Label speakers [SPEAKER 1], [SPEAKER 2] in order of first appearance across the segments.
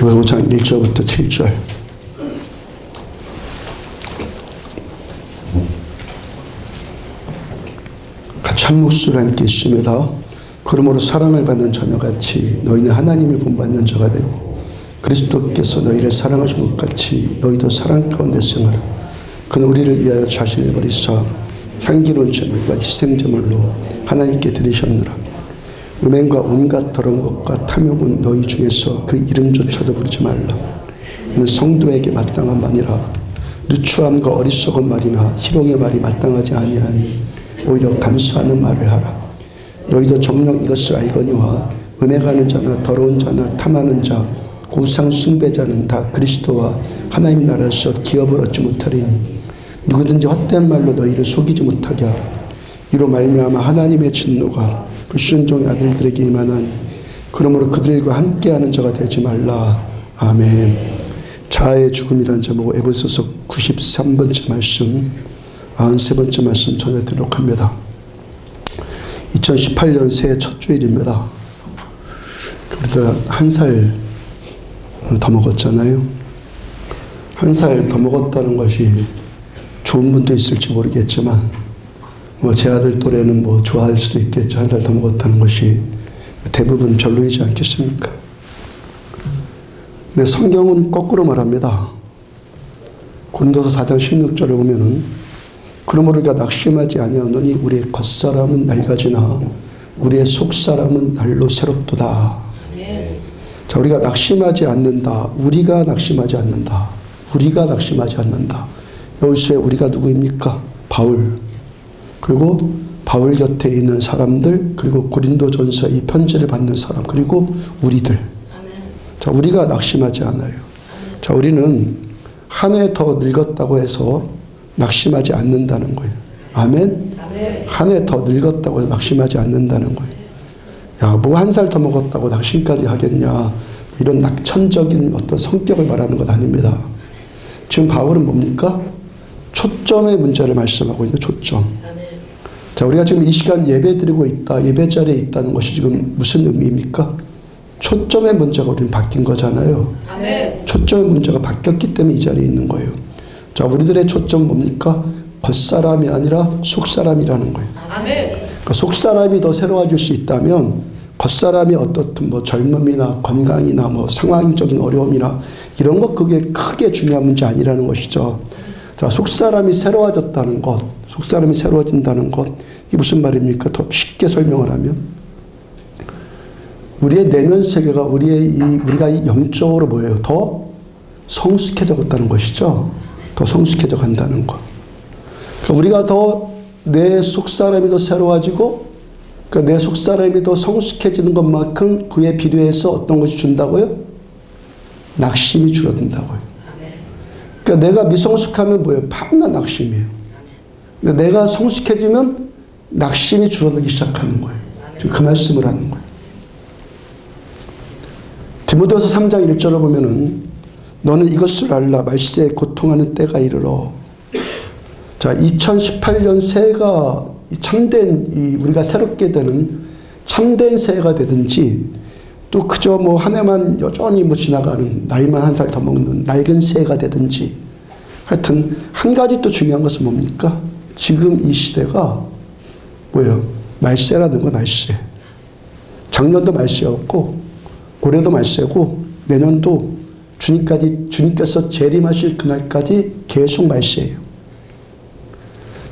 [SPEAKER 1] 히브리서 5장 1절부터 7절. 같이 한 몫을 함께 있습니다. 그러므로 사랑을 받는 자녀같이 너희는 하나님을 본받는 자가 되고 그리스도께서 너희를 사랑하신 것 같이 너희도 사랑 가운데 생활하라. 그는 우리를 위하여 자신을 버리사 향기로운 제물과 희생제물로 하나님께 드리셨느라. 음행과 온갖 더러운 것과 탐욕은 너희 중에서 그 이름조차도 부르지 말라. 이는 성도에게 마땅한 말이라. 누추함과 어리석은 말이나 희롱의 말이 마땅하지 아니하니 오히려 감사하는 말을 하라. 너희도 정녕 이것을 알거니와 음행하는 자나 더러운 자나 탐하는 자 우상 숭배자는 다 그리스도와 하나님 나라에서 기업을 얻지 못하리니 누구든지 헛된 말로 너희를 속이지 못하게 하라. 이로 말미암아 하나님의 진노가 불순종의 아들들에게 임하나니 그러므로 그들과 함께하는 자가 되지 말라. 아멘. 자아의 죽음이라는 제목으로 에베소서 93번째 말씀 93번째 말씀 전해드리도록 합니다. 2018년 새해 첫 주일입니다. 우리가 한 살 더 먹었잖아요. 한 살 더 먹었다는 것이 좋은 분도 있을지 모르겠지만 제 아들 또래는 좋아할 수도 있겠죠. 한 살 더 먹었다는 것이 대부분 별로이지 않겠습니까? 근데 성경은 거꾸로 말합니다. 고린도서 4장 16절을 보면은 그러므로 우리가 낙심하지 아니하노니 우리의 겉사람은 낡아지나 우리의 속사람은 날로 새롭도다. 자, 우리가 낙심하지 않는다. 우리가 낙심하지 않는다. 우리가 낙심하지 않는다. 여기서의 우리가 누구입니까? 바울. 그리고 바울 곁에 있는 사람들, 그리고 고린도전서 이 편지를 받는 사람, 그리고 우리들. 자, 우리가 낙심하지 않아요. 자, 우리는 한 해 더 늙었다고 해서 낙심하지 않는다는 거예요. 아멘? 한 해 더 늙었다고 해서 낙심하지 않는다는 거예요. 야, 한 살 더 먹었다고 낙심까지 하겠냐. 이런 낙천적인 어떤 성격을 말하는 것 아닙니다. 지금 바울은 뭡니까? 초점의 문제를 말씀하고 있는 초점. 자, 우리가 지금 이 시간 예배 드리고 있다, 예배 자리에 있다는 것이 지금 무슨 의미입니까? 초점의 문제가 우리는 바뀐 거잖아요. 초점의 문제가 바뀌었기 때문에 이 자리에 있는 거예요. 자, 우리들의 초점은 뭡니까? 겉사람이 아니라 속사람이라는 거예요. 그러니까 속사람이 더 새로워질 수 있다면 겉사람이 어떻든 젊음이나 건강이나 상황적인 어려움이나 이런 것 그게 크게 중요한 문제 아니라는 것이죠. 자, 속사람이 새로워졌다는 것, 속사람이 새로워진다는 것, 이게 무슨 말입니까? 더 쉽게 설명을 하면 우리의 내면 세계가 우리가 영적으로 뭐예요? 더 성숙해져 갔다는 것이죠. 더 성숙해져 간다는 것. 그러니까 우리가 더 내 속사람이 더 새로워지고 그러니까 내 속사람이 더 성숙해지는 것만큼 그에 비례해서 어떤 것이 준다고요? 낙심이 줄어든다고요. 그러니까 내가 미성숙하면 뭐예요? 밤낮 낙심이에요. 근데 내가 성숙해지면 낙심이 줄어들기 시작하는 거예요. 지금 그 말씀을 하는 거예요. 디모데후서 3장 1절을 보면은 너는 이것을 알라. 말세에 고통하는 때가 이르러. 자, 2018년 새해가 참된 우리가 새롭게 되는 참된 새해가 되든지 또 그저 한 해만 여전히 지나가는 나이만 한 살 더 먹는 낡은 새해가 되든지 하여튼 한 가지 또 중요한 것은 뭡니까? 지금 이 시대가 뭐예요? 말세라는 거 말세. 작년도 말세였고 올해도 말세고 내년도 주님께서 재림하실 그날까지 계속 말세예요.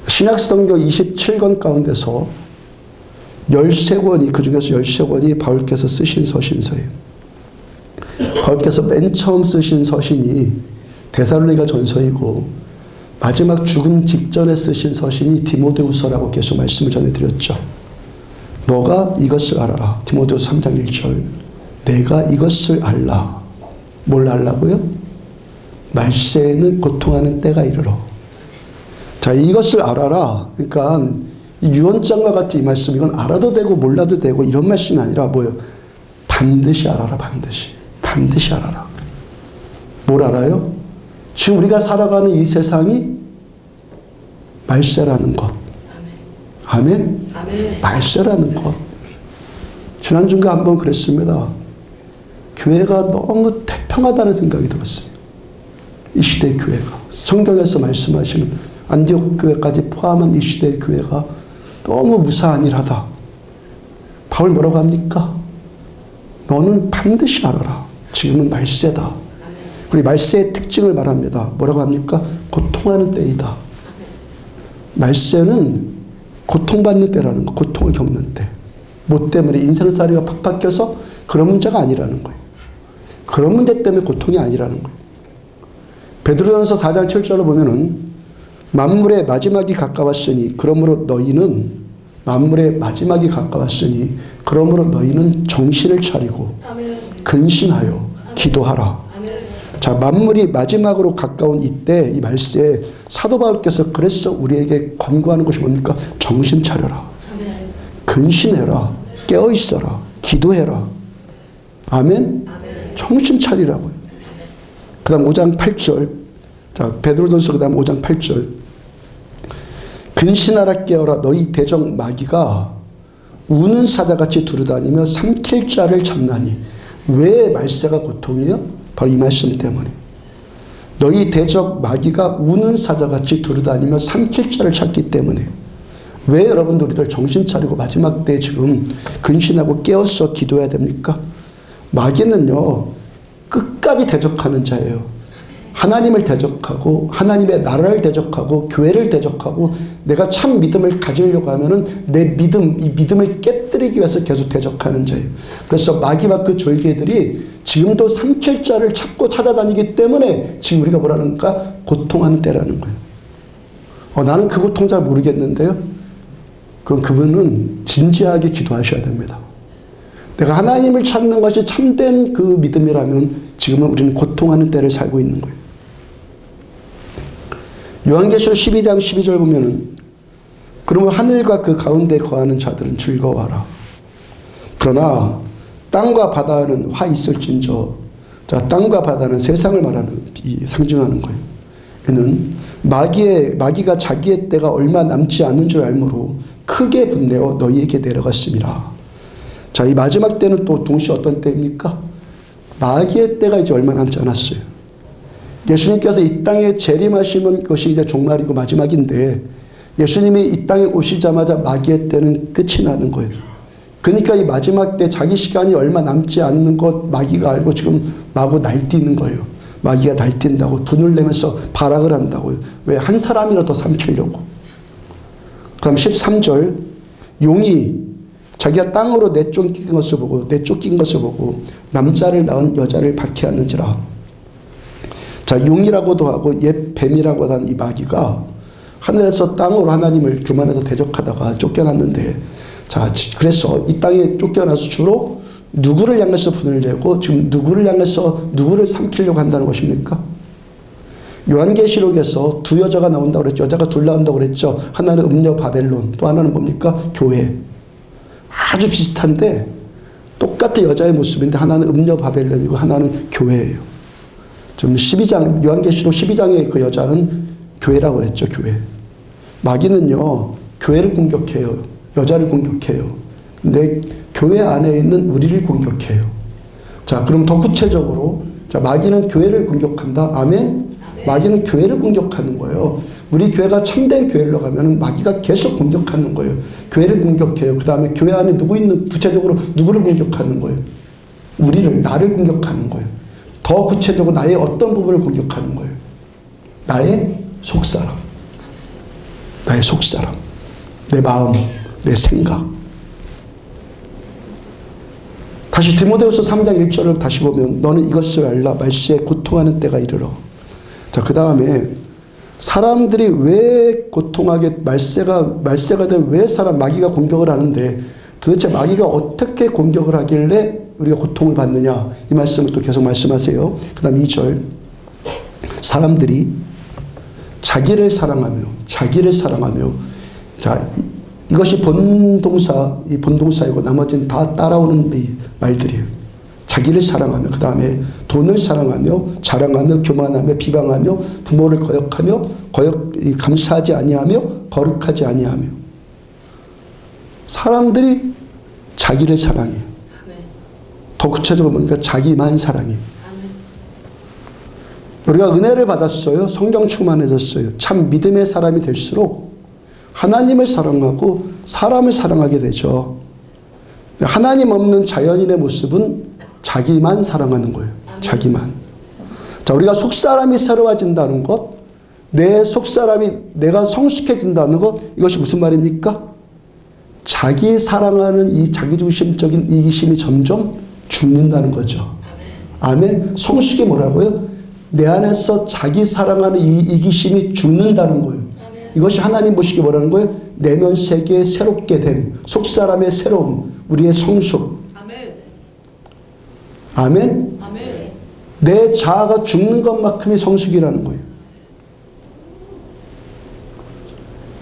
[SPEAKER 1] 신약성경 27권 가운데서 13권이 그중에서 13권이 바울께서 쓰신 서신서예요. 바울께서 맨 처음 쓰신 서신이 데살로니가 전서이고 마지막 죽음 직전에 쓰신 서신이 디모데후서라고 계속 말씀을 전해드렸죠. 너가 이것을 알아라. 디모데후서 3장 1절. 내가 이것을 알라. 뭘 알라고요? 말세에는 고통하는 때가 이르러. 자, 이것을 알아라. 그러니까 유언장과 같은 이 말씀, 이건 알아도 되고 몰라도 되고 이런 말씀이 아니라 뭐예요? 반드시 알아라. 반드시. 반드시 알아라. 뭘 알아요? 지금 우리가 살아가는 이 세상이 말세라는 것. 아멘? 아멘. 말세라는 것. 지난주인가 한번 그랬습니다. 교회가 너무 태평하다는 생각이 들었어요. 이 시대의 교회가. 성경에서 말씀하시는 안디옥 교회까지 포함한 이 시대의 교회가 너무 무사한 일하다. 바울 뭐라고 합니까? 너는 반드시 알아라. 지금은 말세다. 그리고 말세의 특징을 말합니다. 뭐라고 합니까? 고통하는 때이다. 말세는 고통받는 때라는 거, 고통을 겪는 때. 뭐 때문에 인생살이가 팍팍 껴서 그런 문제가 아니라는 거예요. 그런 문제 때문에 고통이 아니라는 거예요. 베드로전서 4장 7절을 보면은 만물의 마지막이 가까웠으니 그러므로 너희는 만물의 마지막이 가까웠으니 그러므로 너희는 정신을 차리고 근신하여 기도하라. 자, 만물이 마지막으로 가까운 이때 이 말세에 사도 바울께서 그래서 우리에게 권고하는 것이 뭡니까? 정신 차려라. 근신해라. 깨어 있어라. 기도해라. 아멘. 정신 차리라고요. 그 다음 5장 8절. 자, 베드로전서 그 다음 5장 8절. 근신하라 깨어라. 너희 대적 마귀가 우는 사자같이 두루다니며 삼킬 자를 잡나니. 왜 말세가 고통이에요? 바로 이 말씀 때문에. 너희 대적 마귀가 우는 사자같이 두루다니며 삼킬 자를 찾기 때문에. 왜 여러분들 우리들 정신 차리고 마지막 때 지금 근신하고 깨어서 기도해야 됩니까? 마귀는요, 끝까지 대적하는 자예요. 하나님을 대적하고 하나님의 나라를 대적하고 교회를 대적하고 내가 참 믿음을 가지려고 하면은 내 믿음, 이 믿음을 깨뜨리기 위해서 계속 대적하는 자예요. 그래서 마귀와 그 졸개들이 지금도 삼킬 자를 찾고 찾아다니기 때문에 지금 우리가 뭐라는가? 고통하는 때라는 거예요. 나는 그 고통 잘 모르겠는데요. 그럼 그분은 진지하게 기도하셔야 됩니다. 내가 하나님을 찾는 것이 참된 그 믿음이라면 지금은 우리는 고통하는 때를 살고 있는 거예요. 요한계시록 12장 12절 보면은 그러면 하늘과 그 가운데 거하는 자들은 즐거워하라. 그러나 땅과 바다는 화 있을진저. 자, 땅과 바다는 세상을 말하는 상징하는 거예요. 이는 마귀가 자기의 때가 얼마 남지 않은 줄 알므로 크게 분내어 너희에게 내려갔습니다. 자, 이 마지막 때는 또 동시에 어떤 때입니까? 마귀의 때가 이제 얼마 남지 않았어요. 예수님께서 이 땅에 재림하시는 것이 이제 종말이고 마지막인데 예수님이 이 땅에 오시자마자 마귀의 때는 끝이 나는 거예요. 그러니까 이 마지막 때 자기 시간이 얼마 남지 않는 것 마귀가 알고 지금 마구 날뛰는 거예요. 마귀가 날뛴다고 분을 내면서 발악을 한다고요. 왜? 한 사람이라도 삼키려고. 그 다음 13절 용이 자기가 땅으로 내쫓긴 것을 보고 남자를 낳은 여자를 박해하는지라. 자, 용이라고도 하고 옛 뱀이라고 하는 이 마귀가 하늘에서 땅으로 하나님을 교만해서 대적하다가 쫓겨났는데, 자, 그래서 이 땅에 쫓겨나서 주로 누구를 향해서 분을 내고 지금 누구를 향해서 누구를 삼키려고 한다는 것입니까? 요한계시록에서 두 여자가 나온다고 그랬죠. 여자가 둘 나온다고 그랬죠. 하나는 음녀 바벨론, 또 하나는 뭡니까? 교회. 아주 비슷한데 똑같은 여자의 모습인데 하나는 음녀 바벨론이고 하나는 교회예요. 좀 12장, 요한계시록 12장의 그 여자는 교회라고 그랬죠. 교회. 마귀는요, 교회를 공격해요. 여자를 공격해요. 근데 교회 안에 있는 우리를 공격해요. 자, 그럼 더 구체적으로, 자, 마귀는 교회를 공격한다. 아멘? 마귀는 교회를 공격하는 거예요. 우리 교회가 참된 교회로 가면 마귀가 계속 공격하는 거예요. 교회를 공격해요. 그 다음에 교회 안에 누구 있는, 구체적으로 누구를 공격하는 거예요? 우리를, 나를 공격하는 거예요. 더 구체적으로 나의 어떤 부분을 공격하는 거예요? 나의 속사람. 나의 속사람. 내 마음, 내 생각. 다시 디모데후서 3장 1절을 다시 보면 너는 이것을 알라. 말세에 고통하는 때가 이르러. 자, 그 다음에 사람들이 왜 고통하게 말세가 되면 왜 마귀가 공격을 하는데 도대체 마귀가 어떻게 공격을 하길래 우리가 고통을 받느냐, 이 말씀을 또 계속 말씀하세요. 그 다음 2절 사람들이 자기를 사랑하며 자, 이것이 본동사이고 나머지는 다 따라오는 말들이에요. 자기를 사랑하며, 그 다음에 돈을 사랑하며, 자랑하며, 교만하며, 비방하며, 부모를 거역하며, 감사하지 아니하며, 거룩하지 아니하며. 사람들이 자기를 사랑해요. 더 더 구체적으로 보니까 자기만 사랑해요. 우리가 은혜를 받았어요. 성령 충만해졌어요. 참 믿음의 사람이 될수록 하나님을 사랑하고 사람을 사랑하게 되죠. 하나님 없는 자연인의 모습은 자기만 사랑하는 거예요. 자기만. 자, 우리가 속사람이 새로워진다는 것, 내 속사람이 내가 성숙해진다는 것, 이것이 무슨 말입니까? 자기 사랑하는 이 자기중심적인 이기심이 점점 죽는다는 거죠. 아멘. 성숙이 뭐라고요? 내 안에서 자기 사랑하는 이 이기심이 죽는다는 거예요. 이것이 하나님 보시기 뭐라는 거예요? 내면 세계의 새롭게 됨, 속사람의 새로움, 우리의 성숙. 아멘. 아멘. 내 자아가 죽는 것만큼이 성숙이라는 거예요.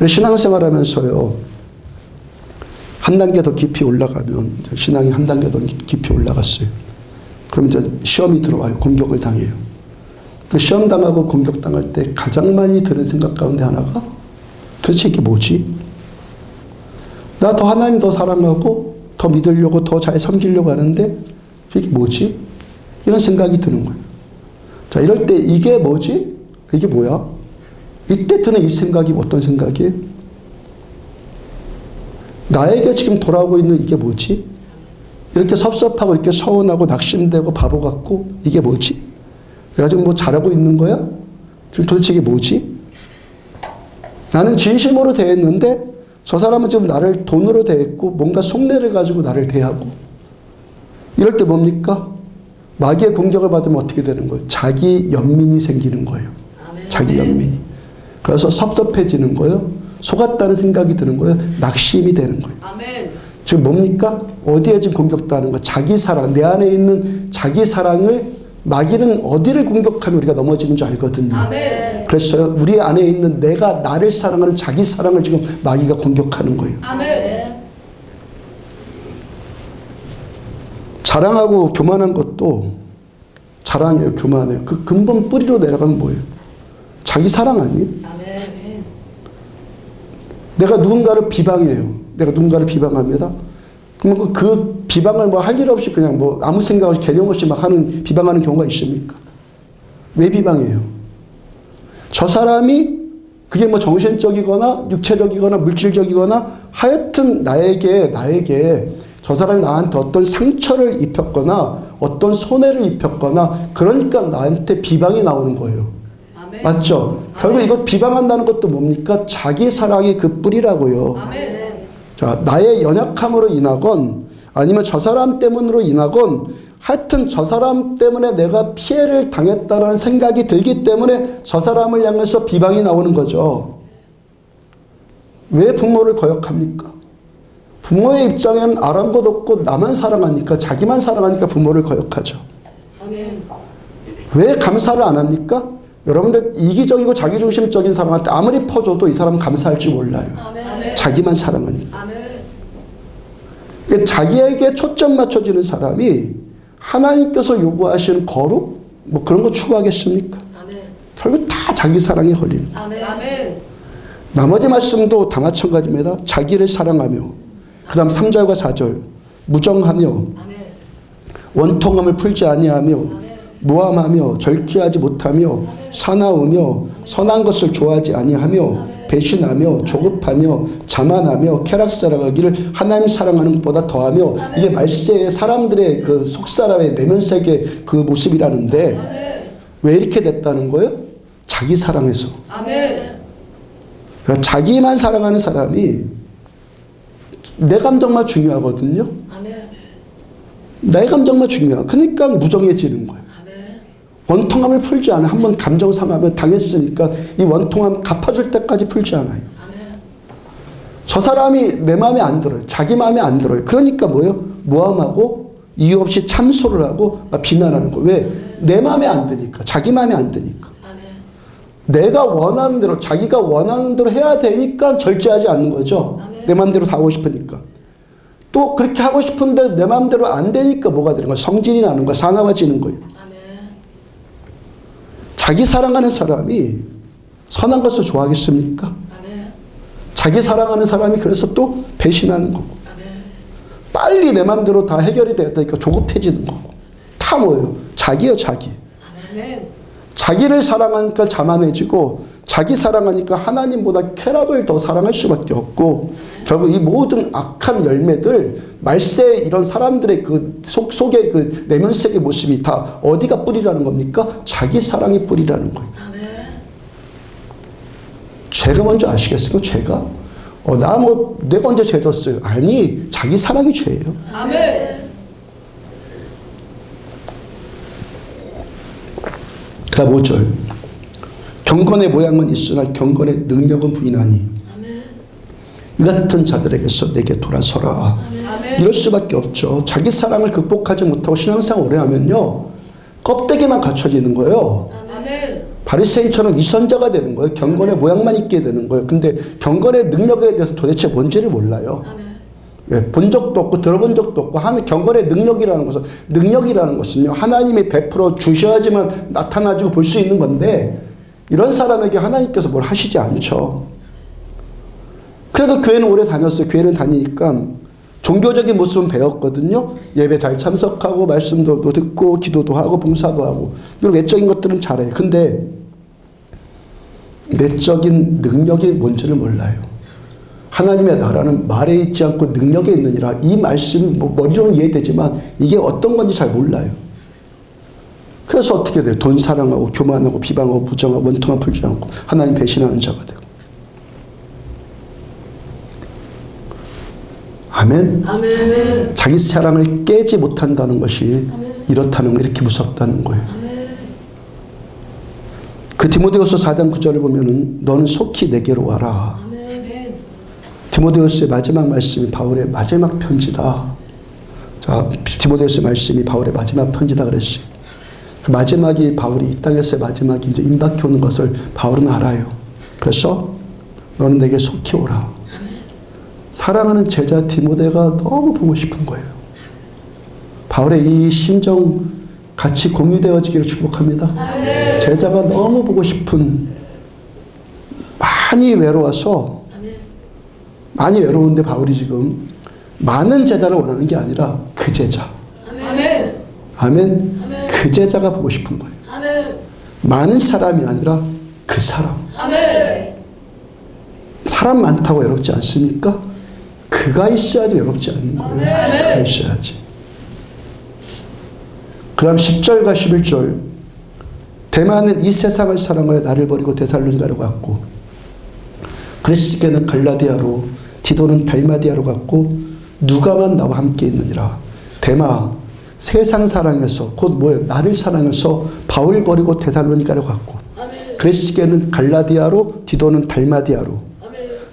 [SPEAKER 1] 신앙생활 하면서요, 한 단계 더 깊이 올라가면, 신앙이 한 단계 더 깊이 올라갔어요. 그럼 이제 시험이 들어와요. 공격을 당해요. 그 시험 당하고 공격 당할 때 가장 많이 드는 생각 가운데 하나가 도대체 이게 뭐지? 나 더 하나님 더 사랑하고 더 믿으려고 더 잘 섬기려고 하는데 이게 뭐지? 이런 생각이 드는 거예요. 자, 이럴 때 이게 뭐지? 이게 뭐야? 이때 드는 이 생각이 어떤 생각이에요? 나에게 지금 돌아오고 있는 이게 뭐지? 이렇게 섭섭하고 이렇게 서운하고 낙심되고 바보 같고 이게 뭐지? 내가 지금 뭐 잘하고 있는 거야? 지금 도대체 이게 뭐지? 나는 진심으로 대했는데 저 사람은 지금 나를 돈으로 대했고 뭔가 속내를 가지고 나를 대하고 이럴 때 뭡니까? 마귀의 공격을 받으면 어떻게 되는 거예요? 자기 연민이 생기는 거예요. 자기 연민이. 그래서 섭섭해지는 거예요. 속았다는 생각이 드는 거예요. 낙심이 되는 거예요. 지금 뭡니까? 어디에 지금 공격당하는 거예요? 자기 사랑, 내 안에 있는 자기 사랑을 마귀는 어디를 공격하면 우리가 넘어지는 줄 알거든요. 아멘. 그래서 우리 안에 있는 내가 나를 사랑하는 자기 사랑을 지금 마귀가 공격하는 거예요. 아멘. 자랑하고 교만한 것도 자랑이에요. 교만해요. 그 근본 뿌리로 내려가면 뭐예요? 자기 사랑 아니에요? 아멘. 내가 누군가를 비방해요. 내가 누군가를 비방합니다. 그러면 그 비방을 뭐 할 일 없이 그냥 뭐 아무 생각 없이 개념 없이 막 비방하는 경우가 있습니까? 왜 비방해요? 저 사람이 그게 뭐 정신적이거나 육체적이거나 물질적이거나 하여튼 나에게 저 사람이 나한테 어떤 상처를 입혔거나 어떤 손해를 입혔거나 그러니까 나한테 비방이 나오는 거예요. 아멘. 맞죠? 아멘. 결국 이거 비방한다는 것도 뭡니까? 자기 사랑의 그 뿌리라고요. 아멘. 자, 나의 연약함으로 인하건 아니면 저 사람 때문으로 인하건 하여튼 저 사람 때문에 내가 피해를 당했다라는 생각이 들기 때문에 저 사람을 향해서 비방이 나오는 거죠. 왜 부모를 거역합니까? 부모의 입장에는 아랑곳 없고 나만 사랑하니까 자기만 사랑하니까 부모를 거역하죠. 아멘. 왜 감사를 안 합니까? 여러분들 이기적이고 자기중심적인 사람한테 아무리 퍼줘도 이 사람은 감사할 줄 몰라요. 아멘. 자기만 사랑하니까. 아멘. 그러니까 자기에게 초점 맞춰지는 사람이 하나님께서 요구하시는 거룩 뭐 그런 거 추구하겠습니까? 아멘. 결국 다 자기 사랑에 걸리는 거예요. 아멘. 나머지 말씀도 다 마찬가지입니다. 자기를 사랑하며 그 다음 3절과 4절 무정하며 아멘. 원통함을 풀지 아니하며 아멘. 무함하며 절제하지 못하며 아멘. 사나우며 선한 것을 좋아하지 아니하며 아멘. 배신하며 조급하며 자만하며 쾌락사랑하기를 하나님 사랑하는 것보다 더하며 아멘. 이게 말세의 사람들의 그 속사람의 내면세계 그 모습이라는데 아멘. 왜 이렇게 됐다는 거예요? 자기 사랑해서. 아멘. 그러니까 자기만 사랑하는 사람이 내 감정만 중요하거든요. 아멘. 내 감정만 중요해. 그러니까 무정해지는 거예요. 아멘. 원통함을 풀지 않아요. 한번 감정 상하면 당했으니까 이 원통함 갚아줄 때까지 풀지 않아요. 아멘. 저 사람이 내 마음에 안 들어요. 자기 마음에 안 들어요. 그러니까 뭐예요? 모함하고 이유 없이 참소를 하고 비난하는 거예요. 왜? 내 마음에 안 드니까. 자기 마음에 안 드니까. 아멘. 내가 원하는 대로 자기가 원하는 대로 해야 되니까 절제하지 않는 거죠. 아멘. 내 마음대로 다 하고 싶으니까. 또 그렇게 하고 싶은데 내 마음대로 안 되니까 뭐가 되는 거야? 성질이 나는 거야. 사나워지는 거예요. 아멘. 자기 사랑하는 사람이 선한 것을 좋아하겠습니까? 아멘. 자기 사랑하는 사람이 그래서 또 배신하는 거고. 아멘. 빨리 내 맘대로 다 해결이 되었다니까 조급해지는 거고. 다 뭐예요? 자기요, 자기. 자기를 사랑하니까 자만해지고 자기 사랑하니까 하나님보다 쾌락을 더 사랑할 수밖에 없고 결국 이 모든 악한 열매들 말세 이런 사람들의 그 속에 그 내면색의 모습이 다 어디가 뿌리라는 겁니까? 자기 사랑이 뿌리라는 거예요. 죄가 먼저 아시겠어요? 죄가? 내가 언제 죄 졌어요? 아니, 자기 사랑이 죄예요.
[SPEAKER 2] 아멘.
[SPEAKER 1] 그다음 5절. 경건의 모양은 있으나 경건의 능력은 부인하니
[SPEAKER 2] 아멘.
[SPEAKER 1] 이 같은 자들에게서 내게 돌아서라.
[SPEAKER 2] 아멘.
[SPEAKER 1] 이럴 수밖에 없죠. 자기 사랑을 극복하지 못하고 신앙생활 오래 하면요. 껍데기만 갖춰지는 거예요.
[SPEAKER 2] 아멘.
[SPEAKER 1] 바리새인처럼 위선자가 되는 거예요. 경건의 모양만 있게 되는 거예요. 근데 경건의 능력에 대해서 도대체 뭔지를 몰라요. 예, 본 적도 없고 들어본 적도 없고 경건의 능력이라는 것은요. 하나님이 베풀어 주셔야지만 나타나지고 볼 수 있는 건데 이런 사람에게 하나님께서 뭘 하시지 않죠. 그래도 교회는 오래 다녔어요. 교회는 다니니까 종교적인 모습은 배웠거든요. 예배 잘 참석하고 말씀도 듣고 기도도 하고 봉사도 하고 이런 외적인 것들은 잘해요. 근데 내적인 능력이 뭔지를 몰라요. 하나님의 나라는 말에 있지 않고 능력에 있느니라. 이 말씀이 머리로는 이해되지만 이게 어떤 건지 잘 몰라요. 그래서 어떻게 돼요? 돈 사랑하고 교만하고 비방하고 부정하고 원통함 풀지 않고 하나님 배신하는 자가 되고. 아멘.
[SPEAKER 2] 아멘.
[SPEAKER 1] 자기 사랑을 깨지 못한다는 것이
[SPEAKER 2] 아멘.
[SPEAKER 1] 이렇다는 거, 이렇게 무섭다는 거예요.
[SPEAKER 2] 아멘.
[SPEAKER 1] 그 디모데후서 4장 9절을 보면은 너는 속히 내게로 와라.
[SPEAKER 2] 아멘.
[SPEAKER 1] 디모데후서의 마지막 말씀이 바울의 마지막 편지다. 자, 디모데후서 말씀이 바울의 마지막 편지다 그랬어요. 그 마지막이 바울이 이 땅에서의 마지막이 이제 임박해 오는 것을 바울은 알아요. 그래서 너는 내게 속히 오라. 사랑하는 제자 디모데가 너무 보고 싶은 거예요. 바울의 이 심정 같이 공유되어지기를 축복합니다.
[SPEAKER 2] 아멘.
[SPEAKER 1] 제자가 너무 보고 싶은, 많이 외로워서, 많이 외로운데 바울이 지금 많은 제자를 원하는 게 아니라 그 제자.
[SPEAKER 2] 아멘.
[SPEAKER 1] 아멘. 그 제자가 보고 싶은 거예요.
[SPEAKER 2] 아멘.
[SPEAKER 1] 많은 사람이 아니라 그 사람.
[SPEAKER 2] 아멘.
[SPEAKER 1] 사람 많다고 외롭지 않습니까? 그가 있어야지 외롭지 않는 거예요. 그가 있어야지. 그 다음 10절과 11절. 데마는 이 세상을 사랑하여 나를 버리고 데살로니가로 갔고 그리스께는 갈라디아로 디도는 달마디아로 갔고 누가만 나와 함께 있느니라. 데마 세상 사랑해서 곧 뭐예요? 나를 사랑해서 바울 버리고 데살로니가로 갔고 그리스께는 갈라디아로 디도는 달마디아로.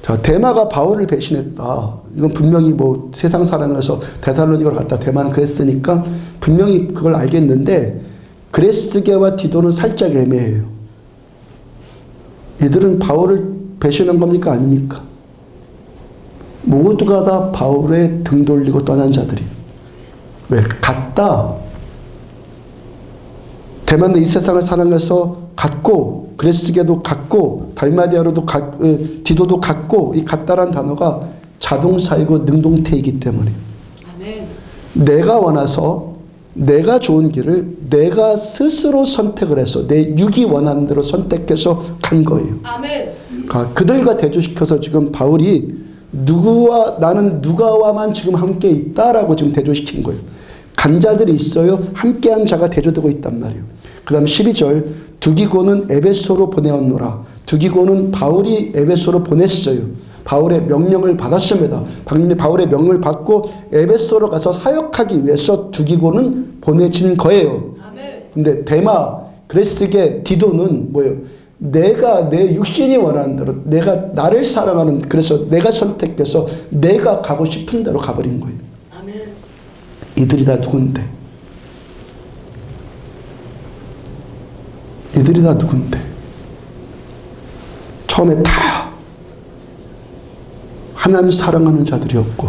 [SPEAKER 1] 자, 데마가 바울을 배신했다. 이건 분명히 뭐 세상 사랑해서 데살로니가로 갔다. 데마는 그랬으니까 분명히 그걸 알겠는데 그레스게와 디도는 살짝 애매해요. 이들은 바울을 배신한 겁니까? 아닙니까? 모두가 다 바울의 등 돌리고 떠난 자들이. 왜? 갔다. 데마는 이 세상을 사랑해서 갔고 그레스게도 갔고 달마디아로도 디도도 갔고 이 갔다란 단어가 자동사이고 능동태이기 때문에
[SPEAKER 2] 아멘.
[SPEAKER 1] 내가 원해서 내가 좋은 길을 내가 스스로 선택을 해서 내 육이 원하는 대로 선택해서 간 거예요.
[SPEAKER 2] 아멘.
[SPEAKER 1] 그들과 대조시켜서 지금 바울이 나는 누가와만 지금 함께 있다라고 지금 대조시킨 거예요. 간 자들이 있어요. 함께한 자가 대조되고 있단 말이에요. 그 다음 12절 두기고는 에베소로 보내었노라. 두기고는 바울이 에베소로 보냈어요. 바울의 명령을 받았습니다. 바울의 명령을 받고 에베소로 가서 사역하기 위해서 두기고는 보내진 거예요. 근데 데마, 그레스게, 디도는 뭐예요? 내가 내 육신이 원하는 대로 내가 나를 사랑하는 그래서 내가 선택해서 내가 가고 싶은 대로 가버린 거예요.
[SPEAKER 2] 아멘.
[SPEAKER 1] 이들이 다 누군데? 이들이 다 누군데? 처음에 다 하나님 사랑하는 자들이었고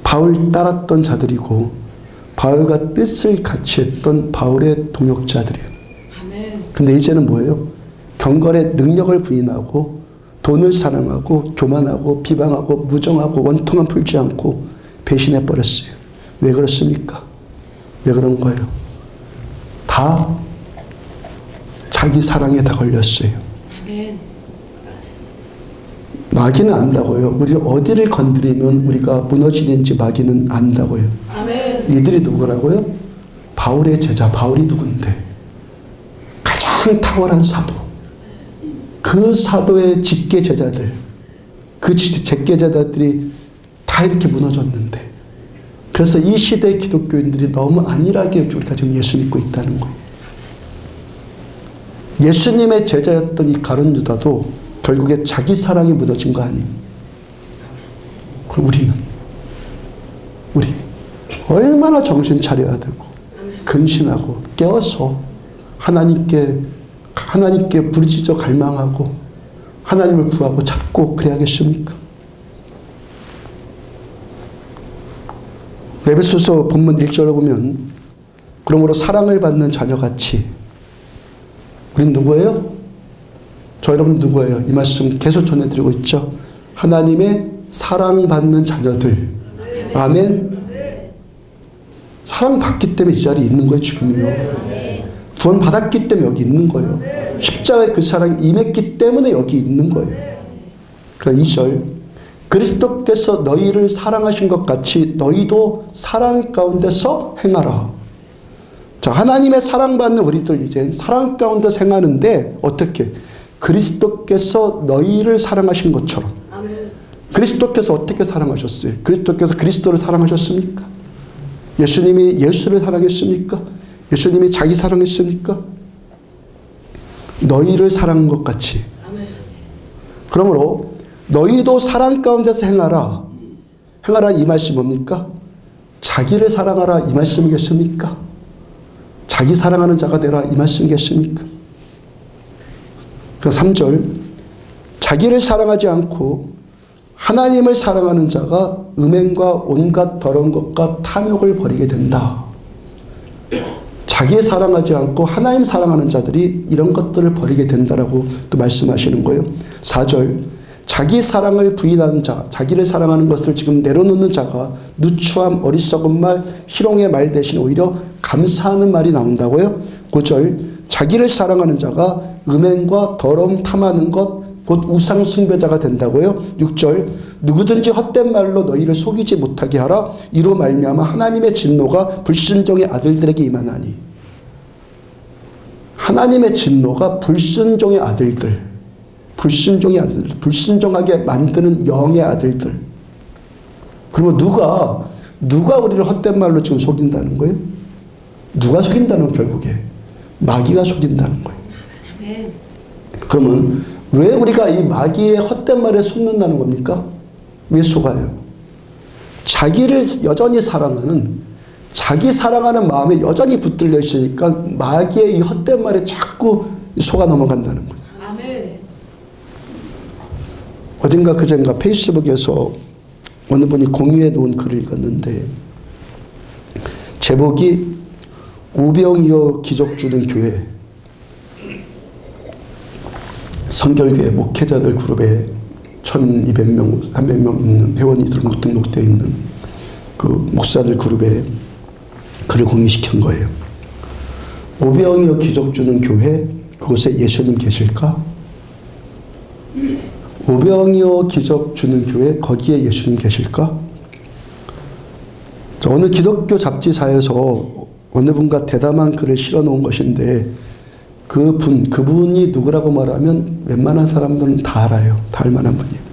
[SPEAKER 1] 바울 따랐던 자들이고 바울과 뜻을 같이 했던 바울의 동역자들이에요. 근데 이제는 뭐예요? 경건의 능력을 부인하고 돈을 사랑하고 교만하고 비방하고 무정하고 원통함 풀지 않고 배신해 버렸어요. 왜 그렇습니까? 왜 그런 거예요? 다 자기 사랑에 다 걸렸어요.
[SPEAKER 2] 아멘.
[SPEAKER 1] 마귀는 안다고요. 우리 어디를 건드리면 우리가 무너지는지 마귀는 안다고요.
[SPEAKER 2] 아멘.
[SPEAKER 1] 이들이 누구라고요? 바울의 제자. 바울이 누군데? 가장 탁월한 사도. 그 사도의 직계 제자들, 그 직계 제자들이 다 이렇게 무너졌는데, 그래서 이 시대의 기독교인들이 너무 안일하게 우리가 지금 예수 믿고 있다는 거예요. 예수님의 제자였던 이 가룟 유다도 결국에 자기 사랑이 무너진 거 아니에요. 그럼 우리 얼마나 정신 차려야 되고 근신하고 깨어서 하나님께 부르짖어 갈망하고 하나님을 구하고 찾고 그래야겠습니까? 에베소서 본문 1절을 보면 그러므로 사랑을 받는 자녀같이 우린 누구예요? 저 여러분 누구예요? 이 말씀 계속 전해드리고 있죠. 하나님의 사랑받는 자녀들. 아멘. 사랑받기 때문에 이 자리에 있는 거예요. 지금요. 구원 받았기 때문에 여기 있는 거예요. 십자가에 그 사랑이 임했기 때문에 여기 있는 거예요. 그럼 2절 그리스도께서 너희를 사랑하신 것 같이 너희도 사랑 가운데서 행하라. 자, 하나님의 사랑받는 우리들 이제 사랑 가운데서 행하는데 어떻게? 그리스도께서 너희를 사랑하신 것처럼.
[SPEAKER 2] 아멘.
[SPEAKER 1] 그리스도께서 어떻게 사랑하셨어요? 그리스도께서 그리스도를 사랑하셨습니까? 예수님이 예수를 사랑했습니까? 예수님이 자기 사랑했습니까? 너희를 사랑한 것 같이.
[SPEAKER 2] 아멘.
[SPEAKER 1] 그러므로 너희도 사랑 가운데서 행하라. 행하라 이 말씀이 뭡니까? 자기를 사랑하라 이 말씀이겠습니까? 자기 사랑하는 자가 되라 이 말씀이겠습니까? 그럼 3절 자기를 사랑하지 않고 하나님을 사랑하는 자가 음행과 온갖 더러운 것과 탐욕을 버리게 된다. 자기 사랑하지 않고 하나님 사랑하는 자들이 이런 것들을 버리게 된다라고 또 말씀하시는 거예요. 4절 자기 사랑을 부인하는 자, 자기를 사랑하는 것을 지금 내려놓는 자가 누추함, 어리석은 말, 희롱의 말 대신 오히려 감사하는 말이 나온다고요. 5절 자기를 사랑하는 자가 음행과 더러움 탐하는 것, 곧 우상 숭배자가 된다고요. 6절 누구든지 헛된 말로 너희를 속이지 못하게 하라. 이로 말미암아 하나님의 진노가 불순종의 아들들에게 임하나니. 하나님의 진노가 불순종의 아들들, 불순종하게 만드는 영의 아들들. 그러면 누가 우리를 헛된 말로 지금 속인다는 거예요? 누가 속인다는 거예요, 결국에? 마귀가 속인다는 거예요. 그러면 왜 우리가 이 마귀의 헛된 말에 속는다는 겁니까? 왜 속아요? 자기를 여전히 사랑하는, 자기 사랑하는 마음에 여전히 붙들려 있으니까 마귀의 이 헛된 말에 자꾸 속아 넘어간다는 거예요.
[SPEAKER 2] 아멘.
[SPEAKER 1] 어딘가 그젠가 페이스북에서 어느 분이 공유해 놓은 글을 읽었는데 제목이 우병이어 기적 주는 교회, 성결교회 목회자들 그룹에 1200명, 300명 있는 회원이 등록되어 있는 그 목사들 그룹에 글을 공유시킨 거예요. 우병이어 기적 주는 교회, 그곳에 예수님 계실까? 우병이어 기적 주는 교회, 거기에 예수님 계실까? 어느 기독교 잡지사에서 어느 분과 대담한 글을 실어놓은 것인데 그분이 누구라고 말하면 웬만한 사람들은 다 알아요. 다 알만한 분이에요.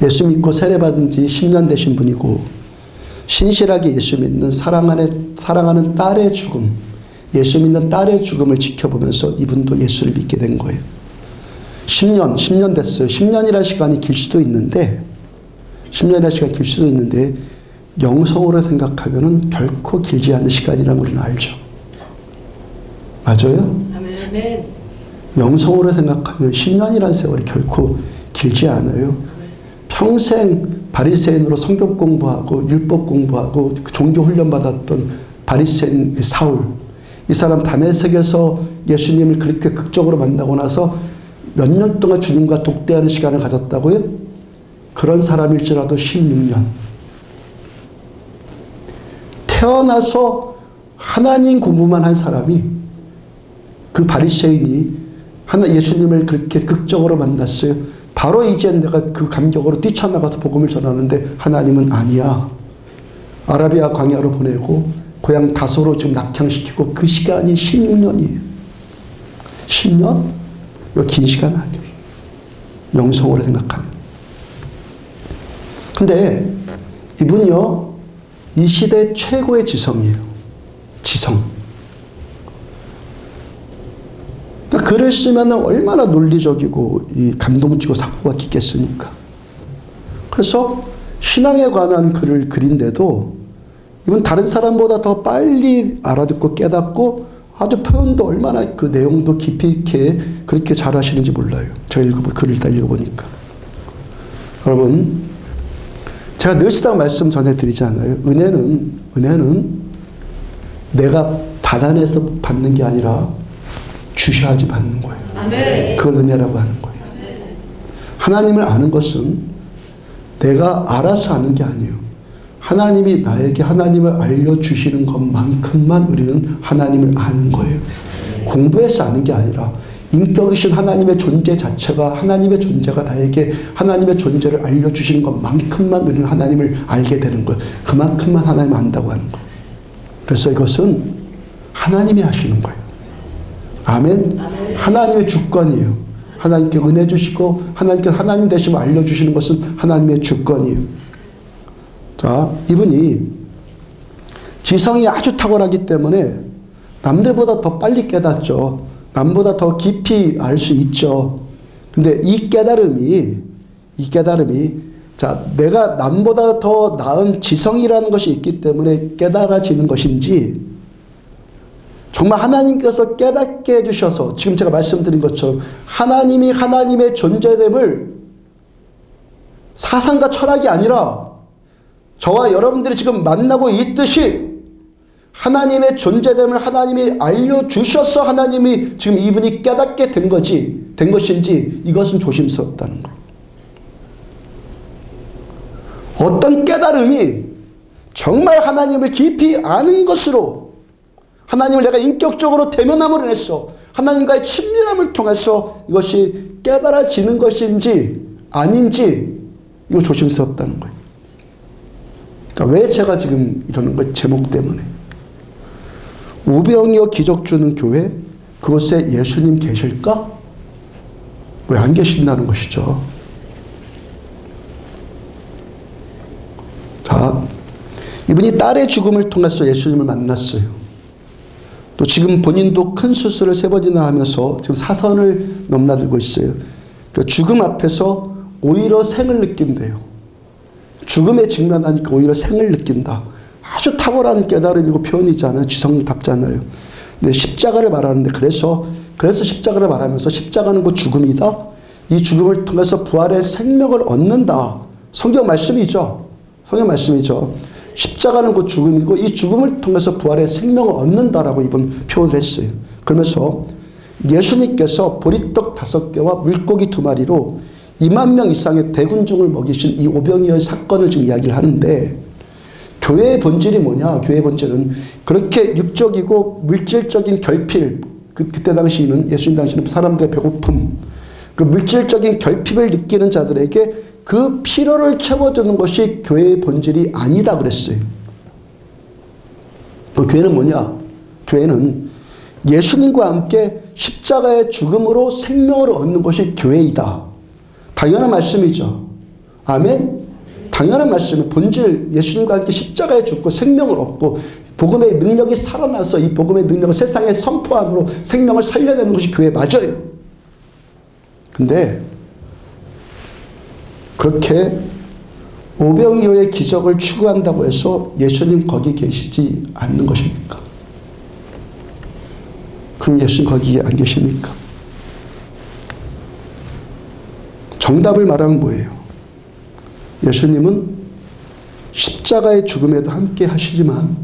[SPEAKER 1] 예수 믿고 세례받은 지 10년 되신 분이고 신실하게 예수 믿는 사랑하는 딸의 죽음, 예수 믿는 딸의 죽음을 지켜보면서 이분도 예수를 믿게 된 거예요. 10년 됐어요. 10년이라는 시간이 길 수도 있는데 영성으로 생각하면은 결코 길지 않은 시간이라는 우리는 알죠. 맞아요?
[SPEAKER 2] 아멘.
[SPEAKER 1] 영성으로 생각하면 10년이라는 세월이 결코 길지 않아요. 평생 바리새인으로 성경 공부하고 율법 공부하고 종교 훈련 받았던 바리새인 사울, 이 사람 다메섹에서 예수님을 그렇게 극적으로 만나고 나서 몇 년 동안 주님과 독대하는 시간을 가졌다고요? 그런 사람일지라도 16년, 태어나서 하나님 공부만 한 사람이, 그 바리새인이 예수님을 그렇게 극적으로 만났어요. 바로 이제 내가 그 감격으로 뛰쳐나가서 복음을 전하는데 하나님은 아니야. 아라비아 광야로 보내고 고향 다소로 지금 낙향시키고 그 시간이 16년이에요. 10년? 이거 긴 시간 아니에요. 영성으로 생각하면. 근데 이분요, 이 시대 최고의 지성이에요. 지성. 그러니까 글을 쓰면 얼마나 논리적이고 이 감동적이고 사고가 깊겠습니까? 그래서 신앙에 관한 글을 그린데도 이분 다른 사람보다 더 빨리 알아듣고 깨닫고 아주 표현도 얼마나 그 내용도 깊이 있게 그렇게 잘 하시는지 몰라요. 제가 글을 다 읽어보니까. 여러분, 제가 늘상 말씀 전해드리잖아요. 은혜는 내가 받아내서 받는 게 아니라 주셔야지 받는 거예요.
[SPEAKER 2] 아멘.
[SPEAKER 1] 그걸 은혜라고 하는 거예요. 하나님을 아는 것은 내가 알아서 아는 게 아니에요. 하나님이 나에게 하나님을 알려주시는 것만큼만 우리는 하나님을 아는 거예요. 공부해서 아는 게 아니라 인격이신 하나님의 존재 자체가, 하나님의 존재가 나에게 하나님의 존재를 알려주시는 것만큼만 우리는 하나님을 알게 되는 거예요. 그만큼만 하나님을 안다고 하는 거예요. 그래서 이것은 하나님이 하시는 거예요. 아멘. 아멘. 하나님의 주권이에요. 하나님께 은혜 주시고 하나님께 하나님 되심을 알려주시는 것은 하나님의 주권이에요. 자, 이분이 지성이 아주 탁월하기 때문에 남들보다 더 빨리 깨닫죠. 남보다 더 깊이 알 수 있죠. 근데 이 깨달음이 자, 내가 남보다 더 나은 지성이라는 것이 있기 때문에 깨달아지는 것인지, 정말 하나님께서 깨닫게 해주셔서 지금 제가 말씀드린 것처럼 하나님이 하나님의 존재됨을 사상과 철학이 아니라 저와 여러분들이 지금 만나고 있듯이 하나님의 존재됨을 하나님이 알려주셔서 하나님이 지금 이분이 깨닫게 된 것인지 이것은 조심스럽다는 거. 어떤 깨달음이 정말 하나님을 깊이 아는 것으로, 하나님을 내가 인격적으로 대면함으로 인해서 하나님과의 친밀함을 통해서 이것이 깨달아지는 것인지 아닌지, 이거 조심스럽다는 거예요. 그러니까 왜 제가 지금 이러는 거예요? 제목 때문에. 오병이어 기적 주는 교회, 그곳에 예수님 계실까? 왜 안 계신다는 것이죠. 자, 이분이 딸의 죽음을 통해서 예수님을 만났어요. 또 지금 본인도 큰 수술을 3번이나 하면서 지금 사선을 넘나들고 있어요. 그 죽음 앞에서 오히려 생을 느낀대요. 죽음에 직면하니까 오히려 생을 느낀다. 아주 탁월한 깨달음이고 표현이잖아요. 지성답잖아요. 근데 십자가를 말하는데 그래서 십자가를 말하면서 십자가는 곧 죽음이다. 이 죽음을 통해서 부활의 생명을 얻는다. 성경 말씀이죠. 십자가는 곧 죽음이고 이 죽음을 통해서 부활의 생명을 얻는다라고 이번 표현을 했어요. 그러면서 예수님께서 보리떡 5개와 물고기 2마리로 2만 명 이상의 대군중을 먹이신 이 오병이어의 사건을 지금 이야기를 하는데, 교회의 본질이 뭐냐? 교회의 본질은 그렇게 육적이고 물질적인 결핍, 그때 당시에는, 예수님 당시에는 사람들의 배고픔, 그 물질적인 결핍을 느끼는 자들에게 그 필요를 채워주는 것이 교회의 본질이 아니다 그랬어요. 그 교회는 뭐냐? 교회는 예수님과 함께 십자가의 죽음으로 생명을 얻는 것이 교회이다. 당연한 말씀이죠. 아멘? 당연한 말씀이 본질, 예수님과 함께 십자가에 죽고 생명을 얻고 복음의 능력이 살아나서 이 복음의 능력을 세상에 선포함으로 생명을 살려내는 것이 교회 맞아요. 근데 그렇게 오병이어의 기적을 추구한다고 해서 예수님 거기 계시지 않는 것입니까? 그럼 예수님 거기 안 계십니까? 정답을 말하면 뭐예요? 예수님은 십자가의 죽음에도 함께 하시지만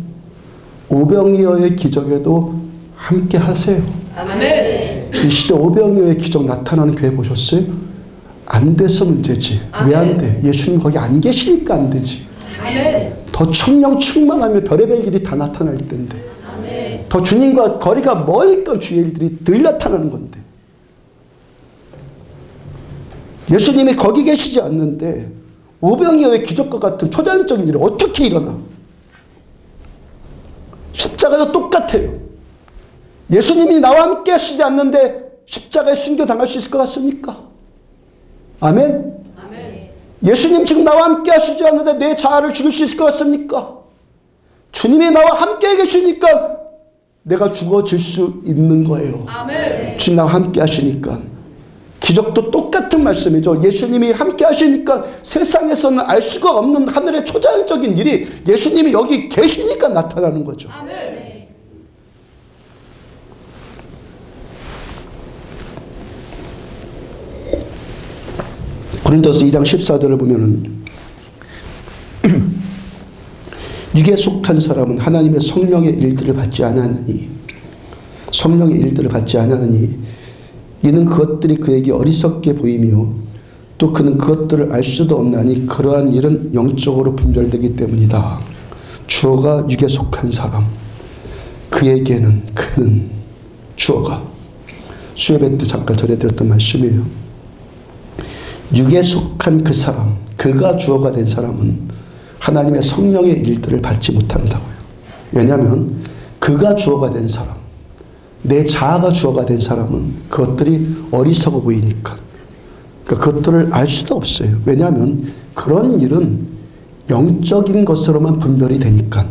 [SPEAKER 1] 오병이어의 기적에도 함께 하세요. 아멘. 이 시대 오병이어의 기적 나타나는 교회 보셨어요? 안 돼서 문제지. 왜 안 돼? 예수님 거기 안 계시니까 안 되지. 아멘. 더 성령 충만하며 별의별 일이 다 나타날 텐데
[SPEAKER 2] 아멘.
[SPEAKER 1] 더 주님과 거리가 멀건 주의 일들이 늘 나타나는 건데 예수님이 거기 계시지 않는데 오병이어의 기적과 같은 초자연적인 일이 어떻게 일어나? 십자가도 똑같아요. 예수님이 나와 함께 하시지 않는데 십자가에 순교당할 수 있을 것 같습니까? 아멘?
[SPEAKER 2] 아멘.
[SPEAKER 1] 예수님 지금 나와 함께 하시지 않는데 내 자아를 죽일 수 있을 것 같습니까? 주님이 나와 함께 계시니까 내가 죽어질 수 있는 거예요.
[SPEAKER 2] 아멘.
[SPEAKER 1] 주님 나와 함께 하시니까. 기적도 똑같은 말씀이죠. 예수님이 함께 하시니까 세상에서는 알 수가 없는 하늘의 초자연적인 일이 예수님이 여기 계시니까 나타나는 거죠.
[SPEAKER 2] 아멘.
[SPEAKER 1] 고린도서 2장 14절을 보면은 육에 속한 사람은 하나님의 성령의 일들을 받지 않았느니 성령의 일들을 받지 않았느니 이는 그것들이 그에게 어리석게 보이며 또 그는 그것들을 알 수도 없나니 그러한 일은 영적으로 분별되기 때문이다. 주어가 육에 속한 사람 그에게는 그는 주어가 수요예배 때 잠깐 전해드렸던 말씀이에요. 육에 속한 그 사람 그가 주어가 된 사람은 하나님의 성령의 일들을 받지 못한다고요. 왜냐하면 그가 주어가 된 사람 내 자아가 주어가 된 사람은 그것들이 어리석어 보이니까 그러니까 그것들을 알 수도 없어요. 왜냐하면 그런 일은 영적인 것으로만 분별이 되니까.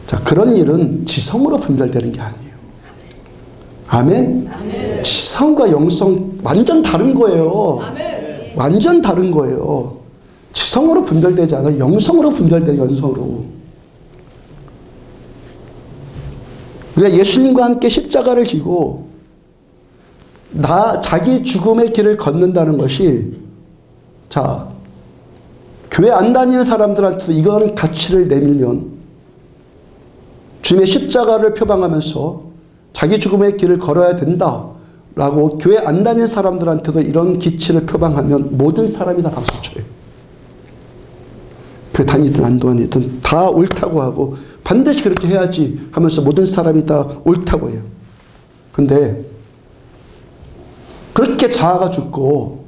[SPEAKER 1] 자, 그런 일은 지성으로 분별되는 게 아니에요. 아멘?
[SPEAKER 2] 아멘.
[SPEAKER 1] 지성과 영성 완전 다른 거예요.
[SPEAKER 2] 아멘.
[SPEAKER 1] 완전 다른 거예요. 지성으로 분별되지 않아요. 영성으로 분별돼요. 영성으로. 우리가 예수님과 함께 십자가를 지고 자기 죽음의 길을 걷는다는 것이 자 교회 안 다니는 사람들한테도 이건 가치를 내밀면 주님의 십자가를 표방하면서 자기 죽음의 길을 걸어야 된다라고 교회 안 다니는 사람들한테도 이런 기치를 표방하면 모든 사람이 다 박수쳐요. 교회 다니든 안 다니든 다 옳다고 하고 반드시 그렇게 해야지 하면서 모든 사람이 다 옳다고 해요. 근데 그렇게 자아가 죽고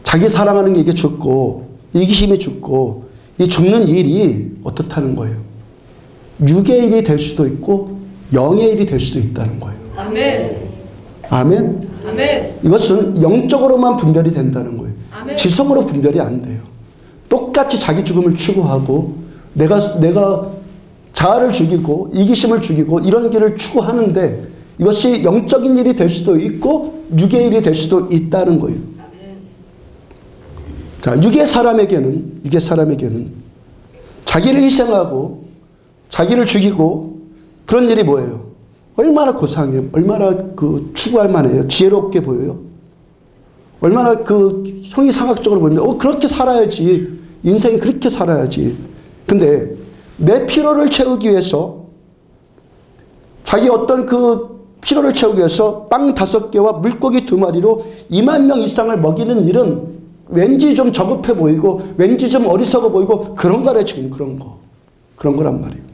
[SPEAKER 1] 자기 사랑하는 게 이게 죽고 이기심이 죽고 이 죽는 일이 어떻다는 거예요. 육의 일이 될 수도 있고 영의 일이 될 수도 있다는 거예요.
[SPEAKER 2] 아멘.
[SPEAKER 1] 아멘?
[SPEAKER 2] 아멘.
[SPEAKER 1] 이것은 영적으로만 분별이 된다는 거예요.
[SPEAKER 2] 아멘.
[SPEAKER 1] 지성으로 분별이 안 돼요. 똑같이 자기 죽음을 추구하고 내가 자아를 죽이고 이기심을 죽이고 이런 길을 추구하는데 이것이 영적인 일이 될 수도 있고 육의 일이 될 수도 있다는 거예요. 자, 육의 사람에게는 자기를 희생하고 자기를 죽이고 그런 일이 뭐예요? 얼마나 고상해요. 얼마나 추구할 만해요. 지혜롭게 보여요. 얼마나 형이상학적으로 보면 그렇게 살아야지. 인생이 그렇게 살아야지. 근데 내 피로를 채우기 위해서 자기 어떤 피로를 채우기 위해서 빵 5개와 물고기 2마리로 2만 명 이상을 먹이는 일은 왠지 좀 저급해 보이고 왠지 좀 어리석어 보이고 그런 거래 지금 그런 거란 말이에요.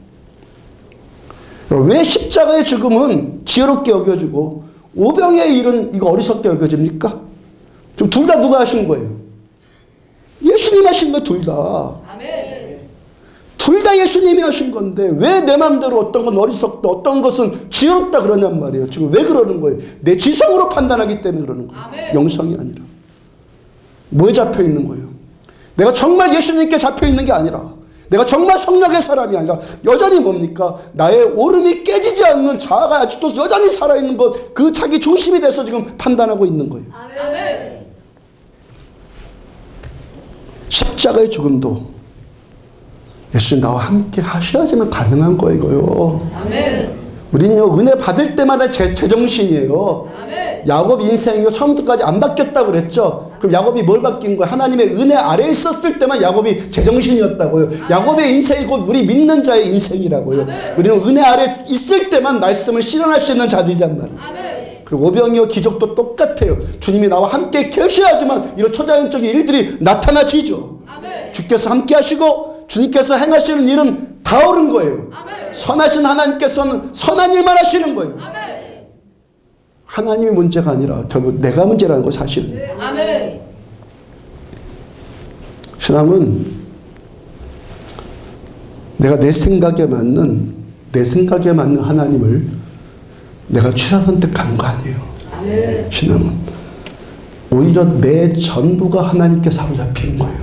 [SPEAKER 1] 왜 십자가의 죽음은 지혜롭게 여겨지고 오병의 일은 이거 어리석게 여겨집니까? 좀 둘 다 누가 하신 거예요? 예수님 하신 거예요. 둘 다.
[SPEAKER 2] 아멘.
[SPEAKER 1] 둘 다 예수님이 하신 건데 왜 내 마음대로 어떤 건 어리석다 어떤 것은 지혜롭다 그러냔 말이에요. 지금 왜 그러는 거예요? 내 지성으로 판단하기 때문에 그러는 거예요.
[SPEAKER 2] 아멘.
[SPEAKER 1] 영성이 아니라. 뭐에 잡혀 있는 거예요? 내가 정말 예수님께 잡혀 있는 게 아니라 내가 정말 성령의 사람이 아니라 여전히 뭡니까? 나의 오름이 깨지지 않는 자아가 아직도 여전히 살아있는 것 그 자기 중심이 돼서 지금 판단하고 있는 거예요.
[SPEAKER 2] 아멘.
[SPEAKER 1] 십자가의 죽음도 예수님 나와 함께 하셔야지만 가능한 거예요. 이거요.
[SPEAKER 2] 아멘.
[SPEAKER 1] 우리는요 은혜 받을 때마다 제정신이에요.
[SPEAKER 2] 아멘.
[SPEAKER 1] 야곱 인생이 처음부터까지 안 바뀌었다고 그랬죠. 그럼 야곱이 뭘 바뀐 거예요? 하나님의 은혜 아래에 있었을 때만 야곱이 제정신이었다고요. 야곱의 인생이 곧 우리 믿는 자의 인생이라고요.
[SPEAKER 2] 아멘.
[SPEAKER 1] 우리는 은혜 아래에 있을 때만 말씀을 실현할 수 있는 자들이란 말이에요.
[SPEAKER 2] 아멘.
[SPEAKER 1] 그리고 오병이어 기적도 똑같아요. 주님이 나와 함께 계셔야지만 이런 초자연적인 일들이 나타나지죠.
[SPEAKER 2] 아멘.
[SPEAKER 1] 주께서 함께 하시고 주님께서 행하시는 일은 다 옳은 거예요. 선하신 하나님께서는 선한 일만 하시는 거예요. 하나님이 문제가 아니라 결국 내가 문제라는 거 사실은. 신앙은 내가 내 생각에 맞는 하나님을 내가 취사 선택하는 거 아니에요. 신앙은 오히려 내 전부가 하나님께 사로잡히는 거예요.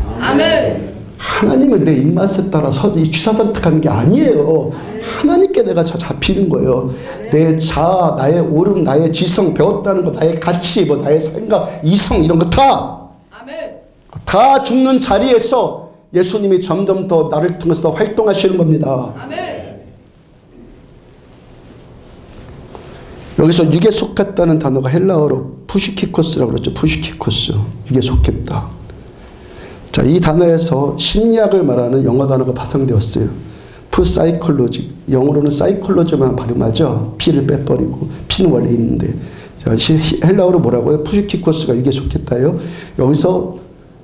[SPEAKER 1] 하나님을 내 입맛에 따라서 취사 선택하는 게 아니에요. 하나님께 내가 잡히는 거예요. 내 자아, 나의 오름, 나의 지성, 배웠다는 거, 나의 가치, 뭐 나의 생각, 이성 이런 거 다 죽는 자리에서 예수님이 점점 더 나를 통해서 더 활동하시는 겁니다. 여기서 육에 속했다는 단어가 헬라어로 푸시키코스라고 그랬죠. 푸시키코스. 육에 속했다. 자, 이 단어에서 심리학을 말하는 영어 단어가 파생되었어요. 푸사이콜로지. 영어로는 사이콜로지만 발음하죠. 피를 빼버리고. 피는 원래 있는데. 자, 헬라어로 뭐라고요? 푸시키코스가 육에 속했다요. 여기서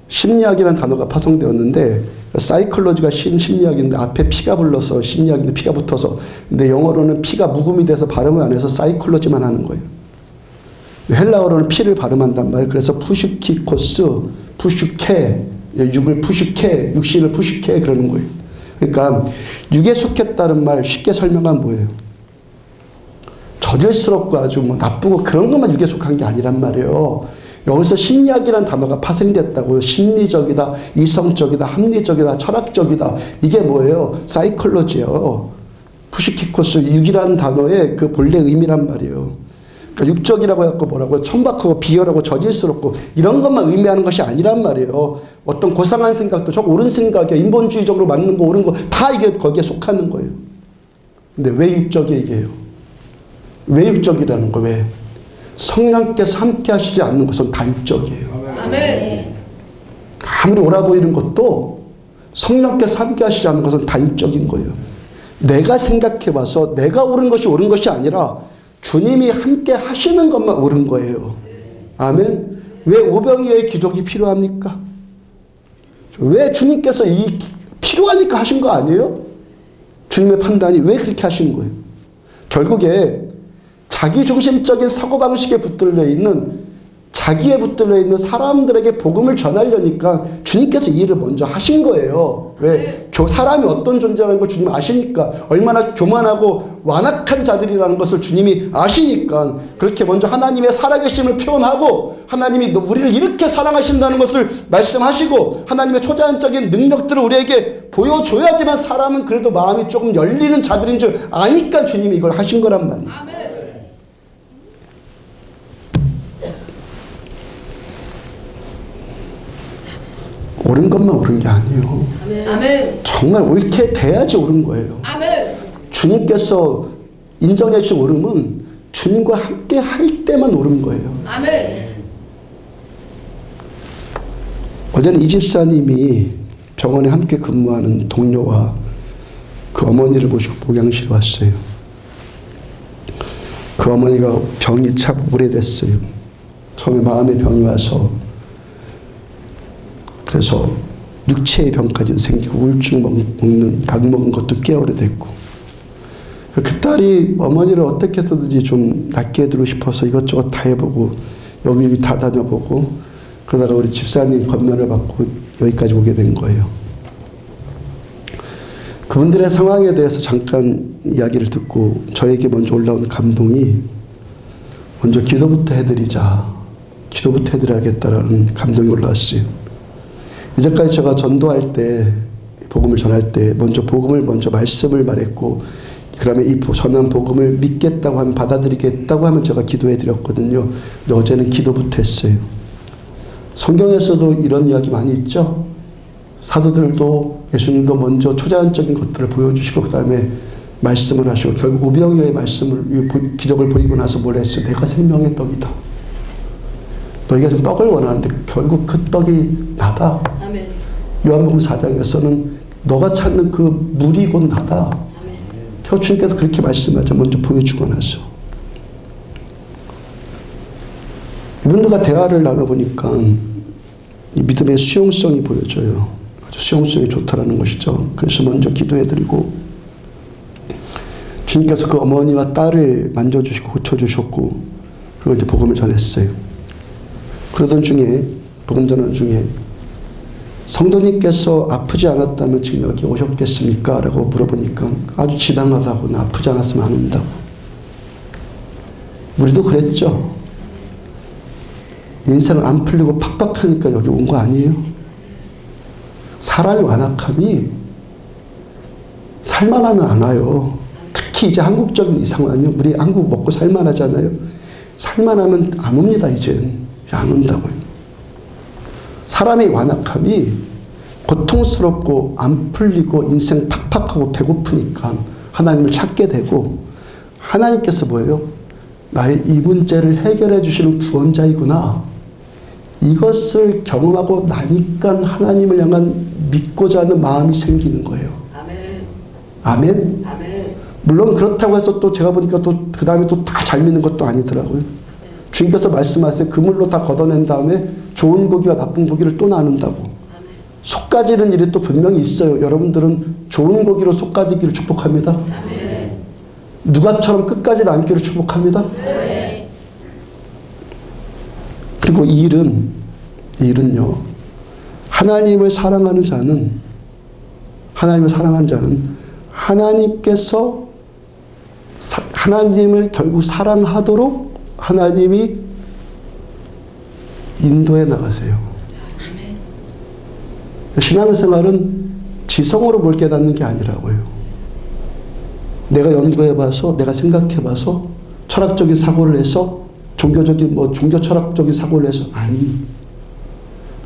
[SPEAKER 1] 심리학이라는 단어가 파생되었는데 사이콜로지가 심리학인데 앞에 피가 불러서 심리학인데 피가 붙어서 근데 영어로는 피가 묵음이 돼서 발음을 안 해서 사이콜로지만 하는 거예요. 헬라어로는 피를 발음한단 말이에요. 그래서 푸시키코스, 푸슈케, 육을 푸슈케, 육신을 푸슈케 그러는 거예요. 그러니까 육에 속했다는 말 쉽게 설명하면 뭐예요? 저질스럽고 아주 뭐 나쁘고 그런 것만 육에 속한 게 아니란 말이에요. 여기서 심리학이라는 단어가 파생됐다고요. 심리적이다, 이성적이다, 합리적이다, 철학적이다. 이게 뭐예요? 사이콜로지예요. 푸시키코스, 육이라는 단어의 그 본래 의미란 말이에요. 그러니까 육적이라고 해서 뭐라고요? 천박하고 비열하고 저질스럽고 이런 것만 의미하는 것이 아니란 말이에요. 어떤 고상한 생각도 저 옳은 생각이야. 인본주의적으로 맞는 거 옳은 거 다 이게 거기에 속하는 거예요. 근데 왜 육적이 이게요? 왜 육적이라는 거 왜? 성령께서 함께 하시지 않는 것은 다 육적이에요. 아무리 옳아 보이는 것도 성령께서 함께 하시지 않는 것은 다 육적인 거예요. 내가 생각해 봐서 내가 옳은 것이 아니라 주님이 함께 하시는 것만 옳은 거예요. 아멘. 왜 오병이어의 기적이 필요합니까? 왜 주님께서 필요하니까 하신 거 아니에요? 주님의 판단이 왜 그렇게 하신 거예요? 결국에 자기중심적인 사고방식에 붙들려 있는 자기에 붙들려 있는 사람들에게 복음을 전하려니까 주님께서 이 일을 먼저 하신 거예요. 왜? 사람이 어떤 존재라는 걸 주님 아시니까 얼마나 교만하고 완악한 자들이라는 것을 주님이 아시니까 그렇게 먼저 하나님의 살아계심을 표현하고 하나님이 우리를 이렇게 사랑하신다는 것을 말씀하시고 하나님의 초자연적인 능력들을 우리에게 보여줘야지만 사람은 그래도 마음이 조금 열리는 자들인 줄 아니까 주님이 이걸 하신 거란 말이에요. 옳은 것만 옳은 게 아니에요.
[SPEAKER 2] 아멘.
[SPEAKER 1] 정말 옳게 돼야지 옳은 거예요.
[SPEAKER 2] 아멘.
[SPEAKER 1] 주님께서 인정해 주신 옳음은 주님과 함께 할 때만 옳은 거예요.
[SPEAKER 2] 아멘.
[SPEAKER 1] 어제는 이 집사님이 병원에 함께 근무하는 동료와 그 어머니를 모시고 목양실에 왔어요. 그 어머니가 병이 참 오래됐어요. 처음에 마음의 병이 와서 그래서 육체의 병까지도 생기고 우울증 먹는 약 먹은 것도 꽤 오래됐고 그 딸이 어머니를 어떻게 해서든지 좀 낫게 해주고 싶어서 이것저것 다 해보고 여기 다 다녀보고 그러다가 우리 집사님 권면을 받고 여기까지 오게 된 거예요. 그분들의 상황에 대해서 잠깐 이야기를 듣고 저에게 먼저 올라온 감동이 먼저 기도부터 해드려야겠다라는 감동이 올라왔어요. 이제까지 제가 전도할 때 복음을 전할 때 먼저 말씀을 말했고 그러면 이 전한 복음을 믿겠다고 하면 받아들이겠다고 하면 제가 기도해 드렸거든요. 근데 어제는 기도부터 했어요. 성경에서도 이런 이야기 많이 있죠. 사도들도 예수님도 먼저 초자연적인 것들을 보여주시고 그 다음에 말씀을 하시고 결국 오병이어의 기적을 보이고 나서 뭘 했어요? 내가 생명의 떡이다. 너희가 좀 떡을 원하는데 결국 그 떡이 나다.
[SPEAKER 2] 아멘.
[SPEAKER 1] 요한복음 4장에서는 너가 찾는 그 물이 곧 나다. 아멘. 주님께서 그렇게 말씀하자 먼저 보여주고 나서 이분들과 대화를 나눠보니까 이 믿음의 수용성이 보여져요. 아주 수용성이 좋다라는 것이죠. 그래서 먼저 기도해드리고 주님께서 그 어머니와 딸을 만져주시고 고쳐주셨고 그리고 이제 복음을 전했어요. 그러던 중에 복음 전하는 중에 성도님께서 아프지 않았다면 지금 여기 오셨겠습니까? 라고 물어보니까 아주 지당하다고 나 아프지 않았으면 안 온다고. 우리도 그랬죠. 인생 안 풀리고 팍팍하니까 여기 온 거 아니에요? 사람의 완악함이 살만하면 안 와요. 특히 이제 한국적인 이 상황이요. 우리 한국 먹고 살만하잖아요. 살만하면 안 옵니다. 이젠 안 온다고요. 사람의 완악함이 고통스럽고 안 풀리고 인생 팍팍하고 배고프니까 하나님을 찾게 되고 하나님께서 뭐예요? 나의 이 문제를 해결해 주시는 구원자이구나. 이것을 경험하고 나니까 하나님을 향한 믿고자 하는 마음이 생기는 거예요.
[SPEAKER 2] 아멘.
[SPEAKER 1] 아멘?
[SPEAKER 2] 아멘.
[SPEAKER 1] 물론 그렇다고 해서 또 제가 보니까 또 그 다음에 또 다 잘 믿는 것도 아니더라고요. 주님께서 말씀하세요. 그물로 다 걷어낸 다음에 좋은 고기와 나쁜 고기를 또 나눈다고. 속 가지는 일이 또 분명히 있어요. 여러분들은 좋은 고기로 속 가지기를 축복합니다.
[SPEAKER 2] 아멘.
[SPEAKER 1] 누가처럼 끝까지 남기를 축복합니다.
[SPEAKER 2] 아멘.
[SPEAKER 1] 그리고 이 일은요. 하나님을 사랑하는 자는 하나님께서 하나님을 결국 사랑하도록 하나님이 인도해 나가세요. 신앙생활은 지성으로 뭘 깨닫는 게 아니라고요. 내가 연구해봐서, 내가 생각해봐서, 철학적인 사고를 해서, 종교 철학적인 사고를 해서, 아니,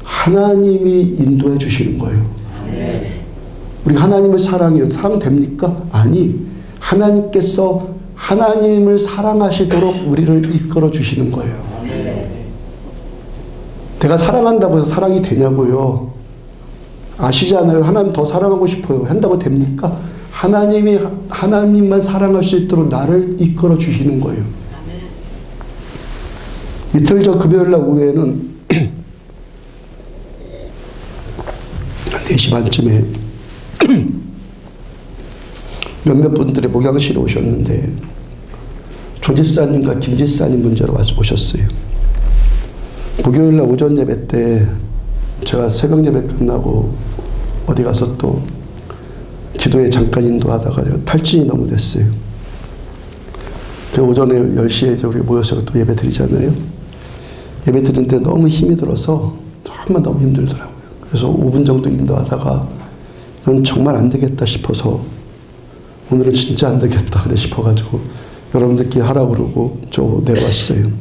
[SPEAKER 1] 하나님이 인도해 주시는 거예요. 우리 하나님을 사랑해요. 사랑됩니까? 아니, 하나님께서 하나님을 사랑하시도록 우리를 이끌어 주시는 거예요. 내가 사랑한다고 해서 사랑이 되냐고요. 아시잖아요. 하나님 더 사랑하고 싶어요. 한다고 됩니까? 하나님만 사랑할 수 있도록 나를 이끌어 주시는 거예요. 이틀 전 금요일날 오후에는 4시 반쯤에 몇몇 분들이 목양실에 오셨는데 조집사님과 김집사님 문제로 와서 오셨어요. 목요일날 오전 예배 때 제가 새벽 예배 끝나고 어디 가서 또 기도에 잠깐 인도하다가 제가 탈진이 너무 됐어요. 그 오전에 10시에 우리 모여서 또 예배 드리잖아요. 예배 드리는데 너무 힘이 들어서 정말 너무 힘들더라고요. 그래서 5분 정도 인도하다가 이건 정말 안 되겠다 싶어서 오늘은 진짜 안 되겠다 그래 싶어가지고 여러분들끼리 하라고 그러고 저 내려왔어요.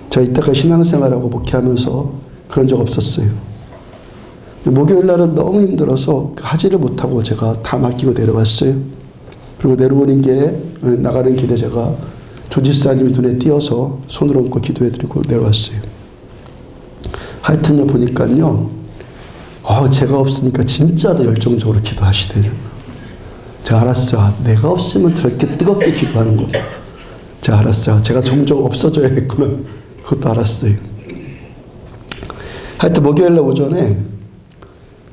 [SPEAKER 1] 제가 이때까지 신앙생활하고 목회하면서 그런 적 없었어요. 목요일 날은 너무 힘들어서 하지를 못하고 제가 다 맡기고 내려왔어요. 그리고 내려오는 길에 나가는 길에 제가 조집사님이 눈에 띄어서 손을 얹고 기도해드리고 내려왔어요. 하여튼요 보니까요 제가 없으니까 진짜 더 열정적으로 기도하시대요. 제가 알았어요. 내가 없으면 저렇게 뜨겁게 기도하는 거. 제가 알았어요. 제가 점점 없어져야겠구나. 그것도 알았어요. 하여튼 목요일날 오전에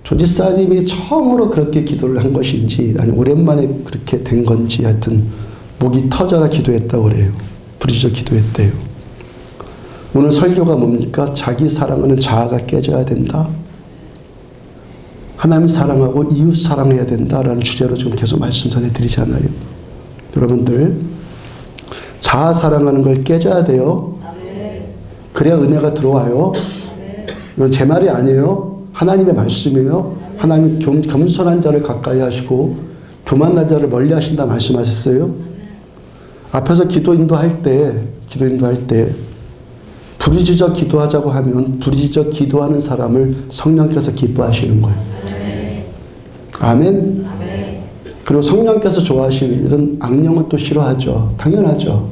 [SPEAKER 1] 조지사님이 처음으로 그렇게 기도를 한 것인지 아니 오랜만에 그렇게 된 건지 하여튼 목이 터져라 기도했다고 그래요. 부르짖어 기도했대요. 오늘 설교가 뭡니까? 자기 사랑하는 자아가 깨져야 된다. 하나님 사랑하고 이웃 사랑해야 된다라는 주제로 지금 계속 말씀 전해드리잖아요. 여러분들 자아 사랑하는 걸 깨져야 돼요. 그래야 은혜가 들어와요. 이건 제 말이 아니에요. 하나님의 말씀이에요. 하나님 겸손한 자를 가까이 하시고 교만한 자를 멀리 하신다 말씀하셨어요. 앞에서 기도 인도할 때 부르짖어 기도하자고 하면 부르짖어 기도하는 사람을 성령께서 기뻐하시는 거예요. 아멘. 그리고 성령께서 좋아하시는 일은 악령은 또 싫어하죠. 당연하죠.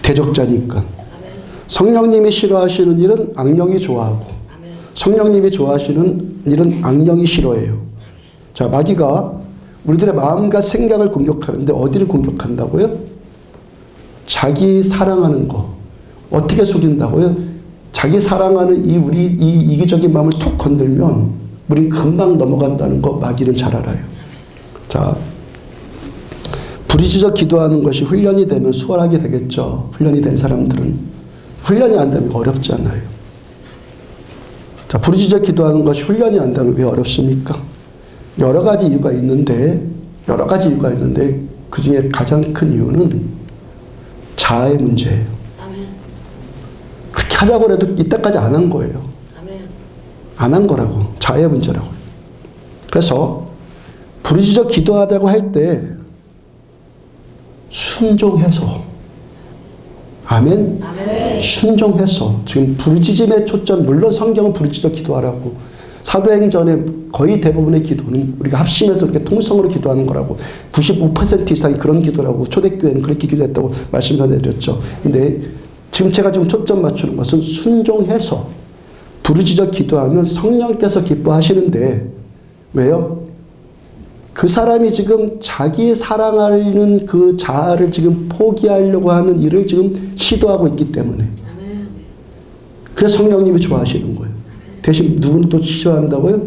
[SPEAKER 1] 대적자니까. 성령님이 싫어하시는 일은 악령이 좋아하고 성령님이 좋아하시는 일은 악령이 싫어해요. 자, 마귀가 우리들의 마음과 생각을 공격하는데 어디를 공격한다고요? 자기 사랑하는 거. 어떻게 속인다고요? 자기 사랑하는 이 이기적인 마음을 톡 건들면 우린 금방 넘어간다는 거 마귀는 잘 알아요. 자, 부르짖어 기도하는 것이 훈련이 되면 수월하게 되겠죠. 훈련이 된 사람들은. 훈련이 안 되면 어렵잖아요. 자, 부르짖어 기도하는 것이 훈련이 안 되면 왜 어렵습니까? 여러 가지 이유가 있는데 그 중에 가장 큰 이유는 자아의 문제예요.
[SPEAKER 2] 아멘.
[SPEAKER 1] 그렇게 하자고 해도 이때까지 안 한 거예요.
[SPEAKER 2] 아멘.
[SPEAKER 1] 안 한 거라고. 자아의 문제라고요. 그래서 부르짖어 기도하자고 할 때 순종해서, 아멘?
[SPEAKER 2] 아멘.
[SPEAKER 1] 순종해서, 지금 부르짖음의 초점, 물론 성경은 부르짖어 기도하라고, 사도행전의 거의 대부분의 기도는 우리가 합심해서 이렇게 통성으로 기도하는 거라고, 95% 이상이 그런 기도라고, 초대교회는 그렇게 기도했다고 말씀 전해드렸죠. 근데 지금 제가 지금 초점 맞추는 것은 순종해서 부르짖어 기도하면 성령께서 기뻐하시는데, 왜요? 그 사람이 지금 자기 사랑하는 그 자아를 지금 포기하려고 하는 일을 지금 시도하고 있기 때문에. 그래서 성령님이 좋아하시는 거예요. 대신 누구는 또 싫어한다고요?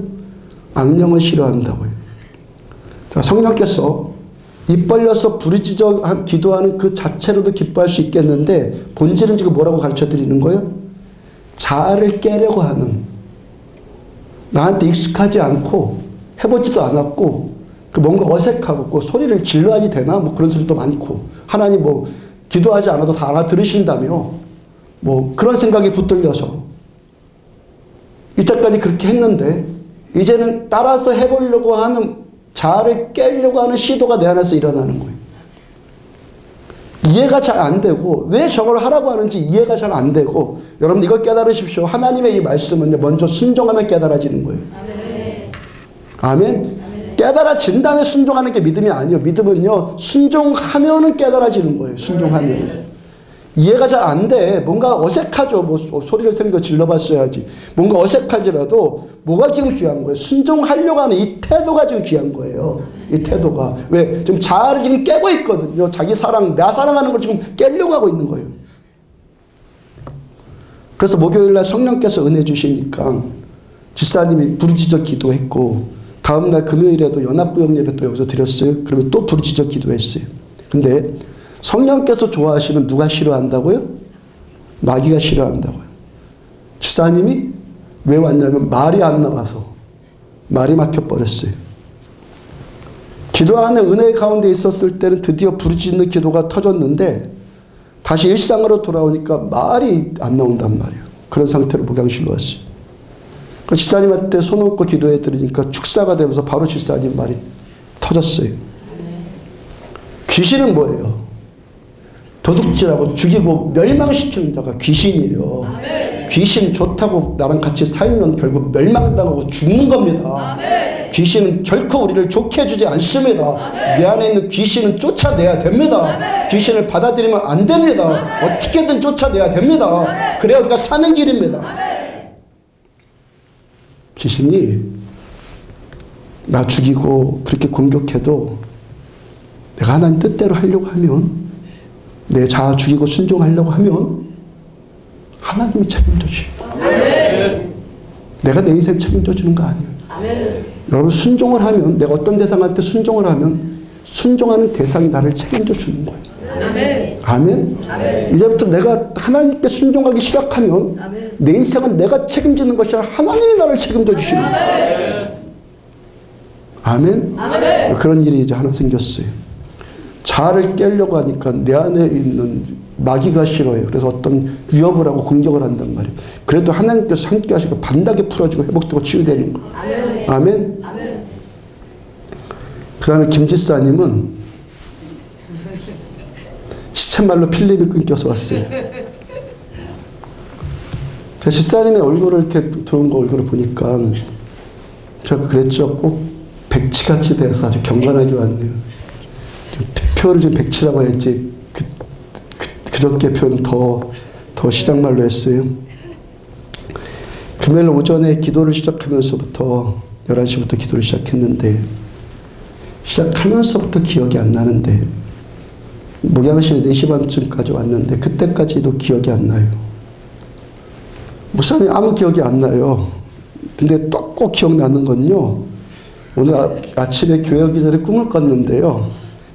[SPEAKER 1] 악령을 싫어한다고요. 자, 성령께서 입 벌려서 부르짖어 기도하는 그 자체로도 기뻐할 수 있겠는데, 본질은 지금 뭐라고 가르쳐 드리는 거예요? 자아를 깨려고 하는, 나한테 익숙하지 않고 해보지도 않았고 그 뭔가 어색하고 소리를 질러야지 되나? 뭐 그런 소리도 많고, 하나님 뭐 기도하지 않아도 다 알아들으신다며 뭐 그런 생각이 붙들려서 이때까지 그렇게 했는데, 이제는 따라서 해보려고 하는, 자아를 깨려고 하는 시도가 내 안에서 일어나는 거예요. 이해가 잘 안 되고, 왜 저걸 하라고 하는지 이해가 잘 안 되고, 여러분 이걸 깨달으십시오. 하나님의 이 말씀은요, 먼저 순종하면 깨달아지는 거예요. 아멘? 깨달아진 다음에 순종하는 게 믿음이 아니에요. 믿음은요, 순종하면은 깨달아지는 거예요. 순종하면. 이해가 잘 안 돼. 뭔가 어색하죠. 뭐 소리를 생겨 질러봤어야지. 뭔가 어색하지라도 뭐가 지금 귀한 거예요? 순종하려고 하는 이 태도가 지금 귀한 거예요. 이 태도가. 왜? 지금 자아를 지금 깨고 있거든요. 자기 사랑, 나 사랑하는 걸 지금 깨려고 하고 있는 거예요. 그래서 목요일날 성령께서 은혜 주시니까 집사님이 부르짖어 기도했고, 다음날 금요일에도 연합구역 예배 또 여기서 드렸어요. 그러면 또 부르짖어 기도했어요. 근데 성령께서 좋아하시면 누가 싫어한다고요? 마귀가 싫어한다고요. 집사님이 왜 왔냐면 말이 안 나와서, 말이 막혀버렸어요. 기도하는 은혜 가운데 있었을 때는 드디어 부르짖는 기도가 터졌는데, 다시 일상으로 돌아오니까 말이 안 나온단 말이에요. 그런 상태로 목양실로 왔어요. 그 집사님한테 손 얹고 기도해 드리니까 축사가 되면서 바로 집사님 말이 터졌어요. 귀신은 뭐예요? 도둑질하고 죽이고 멸망시키는 자가 귀신이에요. 귀신 좋다고 나랑 같이 살면 결국 멸망당하고 죽는 겁니다. 귀신은 결코 우리를 좋게 해주지 않습니다. 내 안에 있는 귀신은 쫓아내야 됩니다. 귀신을 받아들이면 안 됩니다. 어떻게든 쫓아내야 됩니다. 그래야 우리가 사는 길입니다. 귀신이 나 죽이고 그렇게 공격해도 내가 하나님 뜻대로 하려고 하면, 내 자아 죽이고 순종하려고 하면 하나님이 책임져 주시고, 내가 내 인생 책임져 주는 거 아니에요. 여러분, 순종을 하면, 내가 어떤 대상한테 순종을 하면 순종하는 대상이 나를 책임져 주는 거예요. 아멘. 이제부터 내가 하나님께 순종하기 시작하면 내 인생은 내가 책임지는 것이 아니라 하나님이 나를 책임져 주시는 거예요. 아멘. 그런 일이 이제 하나 생겼어요. 자아를 깨려고 하니까 내 안에 있는 마귀가 싫어요. 그래서 어떤 위협을 하고 공격을 한단 말이에요. 그래도 하나님께서 함께 하시고 반드하게 풀어주고 회복되고 치유되는 거예요. 아멘. 그 다음에 김지사님은 시쳇말로 필름이 끊겨서 왔어요. 제 집사님의 얼굴을 이렇게 들어온 거 얼굴을 보니까 제가 그랬죠. 꼭 백치같이 돼서 아주 경건하게 왔네요. 표현을 좀 백치라고 했지, 그저께 표현은 더 시장말로 했어요. 금요일 오전에 기도를 시작하면서부터 11시부터 기도를 시작했는데, 시작하면서부터 기억이 안 나는데, 목양실에 4시 반쯤까지 왔는데 그때까지도 기억이 안 나요. 목사님 아무 기억이 안 나요. 근데 또 꼭 기억나는 건요. 오늘 아침에 교회 오기 전에 꿈을 꿨는데요.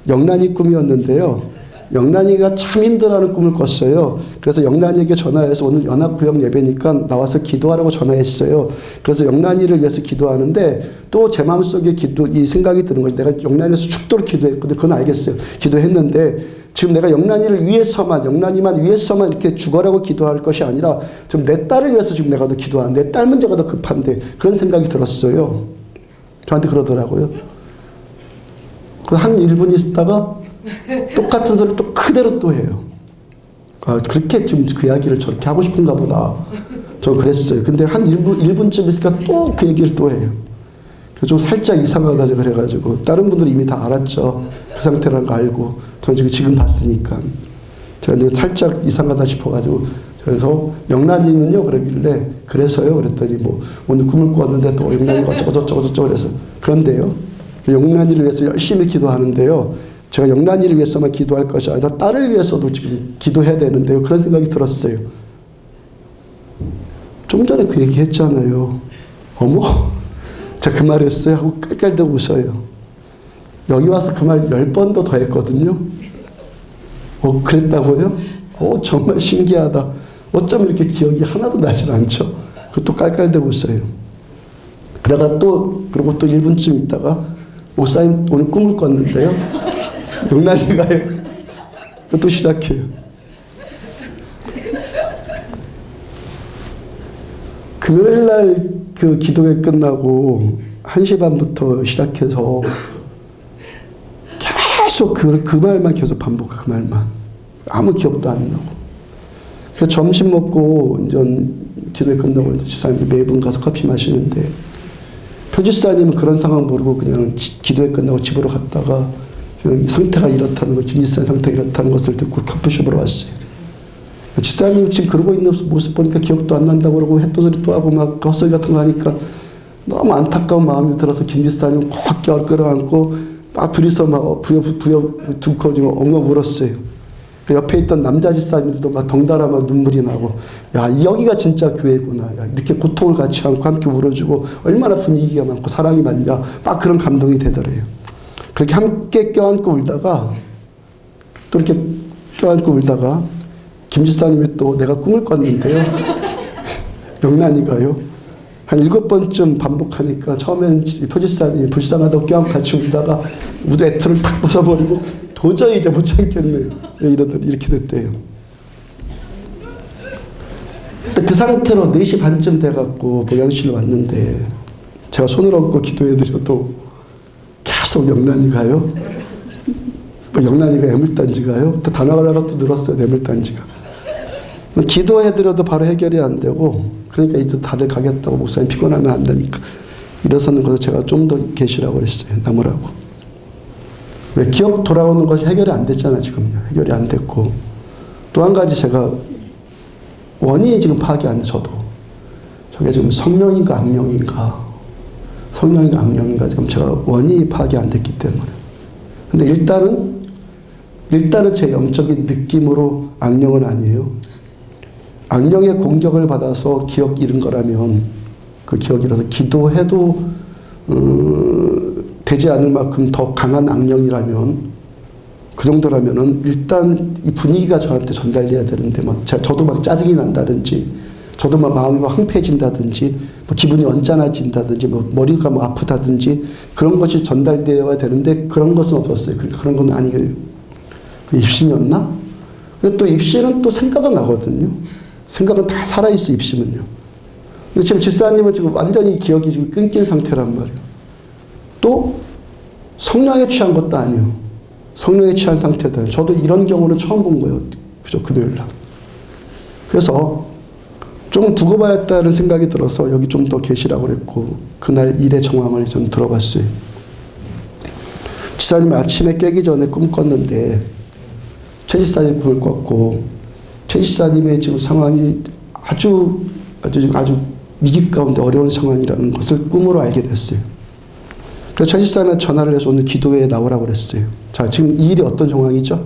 [SPEAKER 1] 영란이 꿈이었는데요. 영란이가 참 힘들어하는 꿈을 꿨어요. 그래서 영란이에게 전화해서 오늘 연합구역 예배니까 나와서 기도하라고 전화했어요. 그래서 영란이를 위해서 기도하는데 또 제 마음속에 이 생각이 드는 거지. 내가 영란이에서 죽도록 기도했거든. 그건 알겠어요. 기도했는데 지금 내가 영란이를 위해서만, 영란이만 위해서만 이렇게 죽어라고 기도할 것이 아니라 지금 내 딸을 위해서 지금 내가 더 기도하는데 내 딸 문제가 더 급한데 그런 생각이 들었어요. 저한테 그러더라고요. 한 1분 있다가 똑같은 소리 또 그대로 또 해요. 아, 그렇게 지금 그 이야기를 저렇게 하고 싶은가 보다. 저 그랬어요. 근데 한 1분쯤 있으니까 또 그 얘기를 또 해요. 좀 살짝 이상하다 그래가지고 다른 분들이 이미 다 알았죠. 그 상태라는 거 알고 저는 지금 봤으니까 제가 살짝 이상하다 싶어가지고 그래서 영란이는요 그러길래 그래서요 그랬더니 뭐 오늘 꿈을 꾸었는데 또 영란이가 어쩌고 그래서 그런데요 영란이를 위해서 열심히 기도하는데요 제가 영란이를 위해서만 기도할 것이 아니라 딸을 위해서도 지금 기도해야 되는데요 그런 생각이 들었어요. 좀 전에 그 얘기 했잖아요. 어머 제가 그 말 했어요 하고 깔깔대고 웃어요. 여기 와서 그 말 10번도 더 했거든요. 그랬다고요? 정말 신기하다. 어쩜 이렇게 기억이 하나도 나질 않죠. 그것도 깔깔대고 웃어요. 그러다가 그리고 또 1분쯤 있다가 목사님 오늘 꿈을 꿨는데요. 영란이가요. 그것도 시작해요. 금요일날 그 기도회 끝나고 1시 반부터 시작해서 계속 그 말만 계속 반복해. 그 말만. 아무 기억도 안 나고. 그래서 점심 먹고 이제 기도회 끝나고 이제 지사님 매분 가서 커피 마시는데 표지사님은 그런 상황 모르고 그냥 기도회 끝나고 집으로 갔다가 상태가 이렇다는 거, 김지사님 상태가 이렇다는 것을 듣고 커피숍으로 왔어요. 지사님 지금 그러고 있는 모습 보니까 기억도 안 난다고 그러고 했던 소리 또 하고 막 헛소리 같은 거 하니까 너무 안타까운 마음이 들어서 김지사님 꼭 끌어안고 막 둘이서 막 부여 두고 지금 엉엉 울었어요. 옆에 있던 남자 지사님들도 막 덩달아 막 눈물이 나고 야 여기가 진짜 교회구나. 야, 이렇게 고통을 같이 안고 함께 울어주고 얼마나 분위기가 많고 사랑이 많냐. 막 그런 감동이 되더래요. 그렇게 함께 껴안고 울다가 또 이렇게 껴안고 울다가 김지사님이 또 내가 꿈을 꿨는데요. 영란이가요. 한 7번쯤 반복하니까 처음엔 표지사님이 불쌍하다고 껴안고 같이 울다가 애투를 탁 벗어버리고 도저히 이제 못 참겠네요. 이렇게 됐대요. 그 상태로 4시 반쯤 돼갖고 보양실로 왔는데 제가 손을 얹고 기도해드려도 계속 영란이가요. 영란이가 애물단지가요. 또 단어가 하나 또 늘었어요. 애물단지가. 기도해드려도 바로 해결이 안 되고 그러니까 이제 다들 가겠다고 목사님 피곤하면 안 되니까 일어서는 것을 제가 좀 더 계시라고 그랬어요. 남으라고. 왜 기억 돌아오는 것이 해결이 안 됐잖아요. 지금요. 해결이 안 됐고 또 한 가지 제가 원인이 지금 파악이 안 돼. 저도 저게 지금 성령인가 악령인가 성령인가 악령인가 지금 제가 원인이 파악이 안 됐기 때문에 근데 일단은 제 영적인 느낌으로 악령은 아니에요. 악령의 공격을 받아서 기억 잃은 거라면 그 기억 잃어서 기도해도 되지 않을 만큼 더 강한 악령이라면 그 정도라면은 일단 이 분위기가 저한테 전달돼야 되는데 저도 막 짜증이 난다든지 저도 막 마음이 막 황폐해진다든지 뭐 기분이 언짢아진다든지 뭐 머리가 뭐 아프다든지 그런 것이 전달되어야 되는데 그런 것은 없었어요. 그러니까 그런 건 아니에요. 입심이었나? 근데 또 입심은 또 생각은 나거든요. 생각은 다 살아있어 입심은요. 근데 지금 집사님은 지금 완전히 기억이 지금 끊긴 상태란 말이에요. 또 성령에 취한 것도 아니에요. 성령에 취한 상태다. 저도 이런 경우는 처음 본 거예요. 그죠? 금요일날. 그래서 좀 두고 봐야겠다는 생각이 들어서 여기 좀 더 계시라고 그랬고 그날 일의 정황을 좀 들어봤어요. 지사님 아침에 깨기 전에 꿈 꿨는데 최 지사님 꿈을 꿨고 최 지사님의 지금 상황이 아주 위기 가운데 어려운 상황이라는 것을 꿈으로 알게 됐어요. 그래서 최 지사님한테 전화를 해서 오늘 기도회에 나오라고 그랬어요. 자, 지금 이 일이 어떤 정황이죠?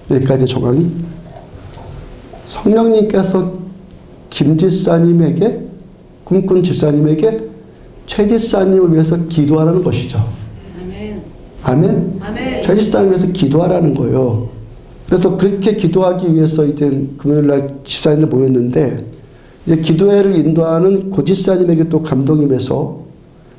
[SPEAKER 1] 여기까지 정황이 성령님께서 김 지사님에게 꿈꾼 집사님에게 최 집사님을 위해서 기도하라는 것이죠.
[SPEAKER 2] 아멘.
[SPEAKER 1] 아멘?
[SPEAKER 2] 아멘.
[SPEAKER 1] 최 집사님을 위해서 기도하라는 거예요. 그래서 그렇게 기도하기 위해서 이제 금요일날 집사님들 모였는데 이제 기도회를 인도하는 고 집사님에게 또 감동이 돼서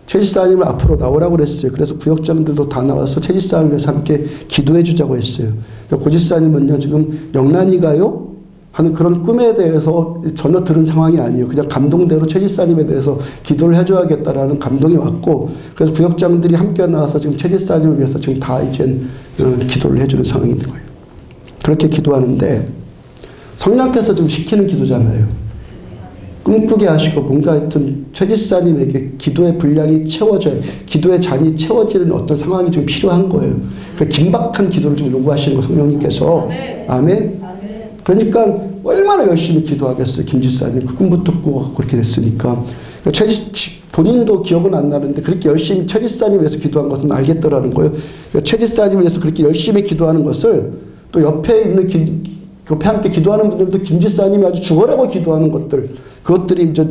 [SPEAKER 1] 최 집사님을 앞으로 나오라고 그랬어요. 그래서 구역장들도 다 나와서 최 집사님을 위해서 함께 기도해 주자고 했어요. 고 집사님은요 지금 영란이 가요? 하는 그런 꿈에 대해서 전혀 들은 상황이 아니에요. 그냥 감동대로 최 집사님에 대해서 기도를 해줘야겠다라는 감동이 왔고 그래서 구역장들이 함께 나와서 지금 최 집사님을 위해서 지금 다 이제 기도를 해주는 상황이 있는 거예요. 그렇게 기도하는데 성령께서 좀 시키는 기도잖아요. 꿈꾸게 하시고 뭔가 하여튼 최 집사님에게 기도의 분량이 채워져야 기도의 잔이 채워지는 어떤 상황이 지금 필요한 거예요. 그 긴박한 기도를 좀 요구하시는 거 성령님께서.
[SPEAKER 2] 아멘.
[SPEAKER 1] 아멘. 그러니까 얼마나 열심히 기도하겠어요. 김 집사님 그 꿈부터 꾸고 그렇게 됐으니까. 본인도 기억은 안 나는데 그렇게 열심히 최 집사님 위해서 기도한 것은 알겠더라는 거예요. 최 집사님을 위해서 그렇게 열심히 기도하는 것을 또 옆에 있는 옆에 함께 기도하는 분들도 김 집사님이 아주 죽어라고 기도하는 것들 그것들이 이제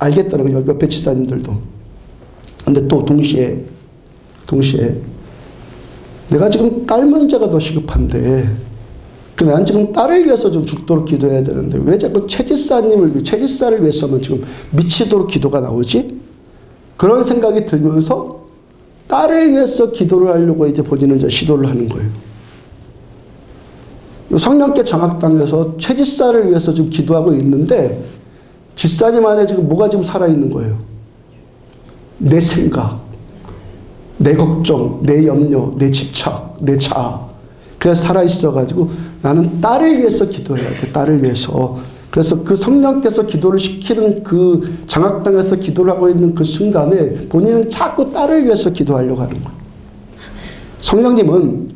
[SPEAKER 1] 알겠다는 거예요. 옆에 집사님들도. 근데 또 동시에 내가 지금 딸 문제가 더 시급한데 난 지금 딸을 위해서 좀 죽도록 기도해야 되는데 왜 자꾸 최 집사를 위해서만 지금 미치도록 기도가 나오지? 그런 생각이 들면서 딸을 위해서 기도를 하려고 이제 본인은 이제 시도를 하는 거예요. 성령께 장악당해서 최 집사를 위해서 지금 기도하고 있는데 집사님 안에 지금 뭐가 지금 살아있는 거예요? 내 생각, 내 걱정, 내 염려, 내 집착, 내 자아. 그래서 살아있어가지고 나는 딸을 위해서 기도해야 돼. 딸을 위해서. 그래서 그 성령께서 기도를 시키는 그 장악당해서 기도를 하고 있는 그 순간에 본인은 자꾸 딸을 위해서 기도하려고 하는 거예요. 성령님은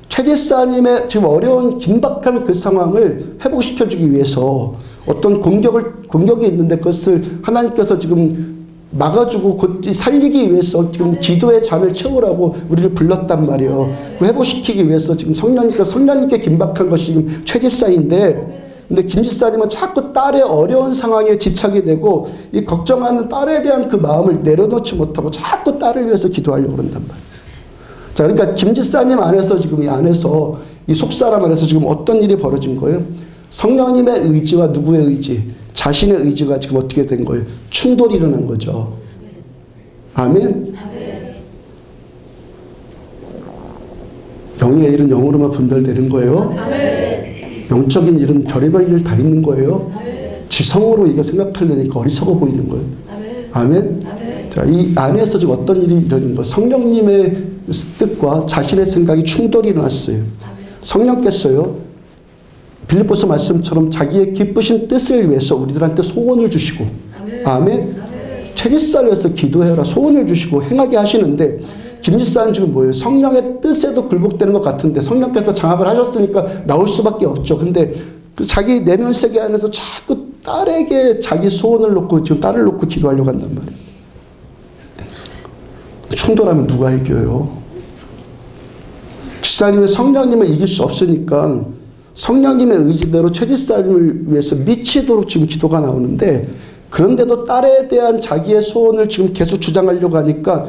[SPEAKER 1] 최 집사님의 지금 어려운 긴박한 그 상황을 회복시켜주기 위해서 어떤 공격이 있는데 그것을 하나님께서 지금 막아주고 살리기 위해서 지금 기도의 잔을 채우라고 우리를 불렀단 말이에요. 그 회복시키기 위해서 지금 성령님께 긴박한 것이 지금 최 집사인데 근데 김 집사님은 자꾸 딸의 어려운 상황에 집착이 되고 이 걱정하는 딸에 대한 그 마음을 내려놓지 못하고 자꾸 딸을 위해서 기도하려고 그런단 말이에요. 자, 그러니까 김 집사님 안에서 지금 이 속사람 안에서 지금 어떤 일이 벌어진 거예요? 성령님의 의지와 누구의 의지? 자신의 의지가 지금 어떻게 된 거예요? 충돌이 일어난 거죠. 아멘? 영의 일은 영으로만 분별되는 거예요. 영적인 일은 별의별 일 다 있는 거예요. 지성으로 이거 생각하려니까 어리석어 보이는 거예요. 아멘? 자, 이 안에서 지금 어떤 일이 일어나는 거예요? 성령님의 뜻과 자신의 생각이 충돌이 일어났어요. 성령께서요. 빌립보서 말씀처럼 자기의 기쁘신 뜻을 위해서 우리들한테 소원을 주시고 아멘. 최 집사를 위해서 기도해라 소원을 주시고 행하게 하시는데 김 집사는 지금 뭐예요? 성령의 뜻에도 굴복되는 것 같은데 성령께서 장악을 하셨으니까 나올 수밖에 없죠. 근데 그 자기 내면 세계 안에서 자꾸 딸에게 자기 소원을 놓고 지금 딸을 놓고 기도하려고 한단 말이에요. 충돌하면 누가 이겨요? 집사님의 성령님을 이길 수 없으니까 성령님의 의지대로 최 집사님을 위해서 미치도록 지금 기도가 나오는데 그런데도 딸에 대한 자기의 소원을 지금 계속 주장하려고 하니까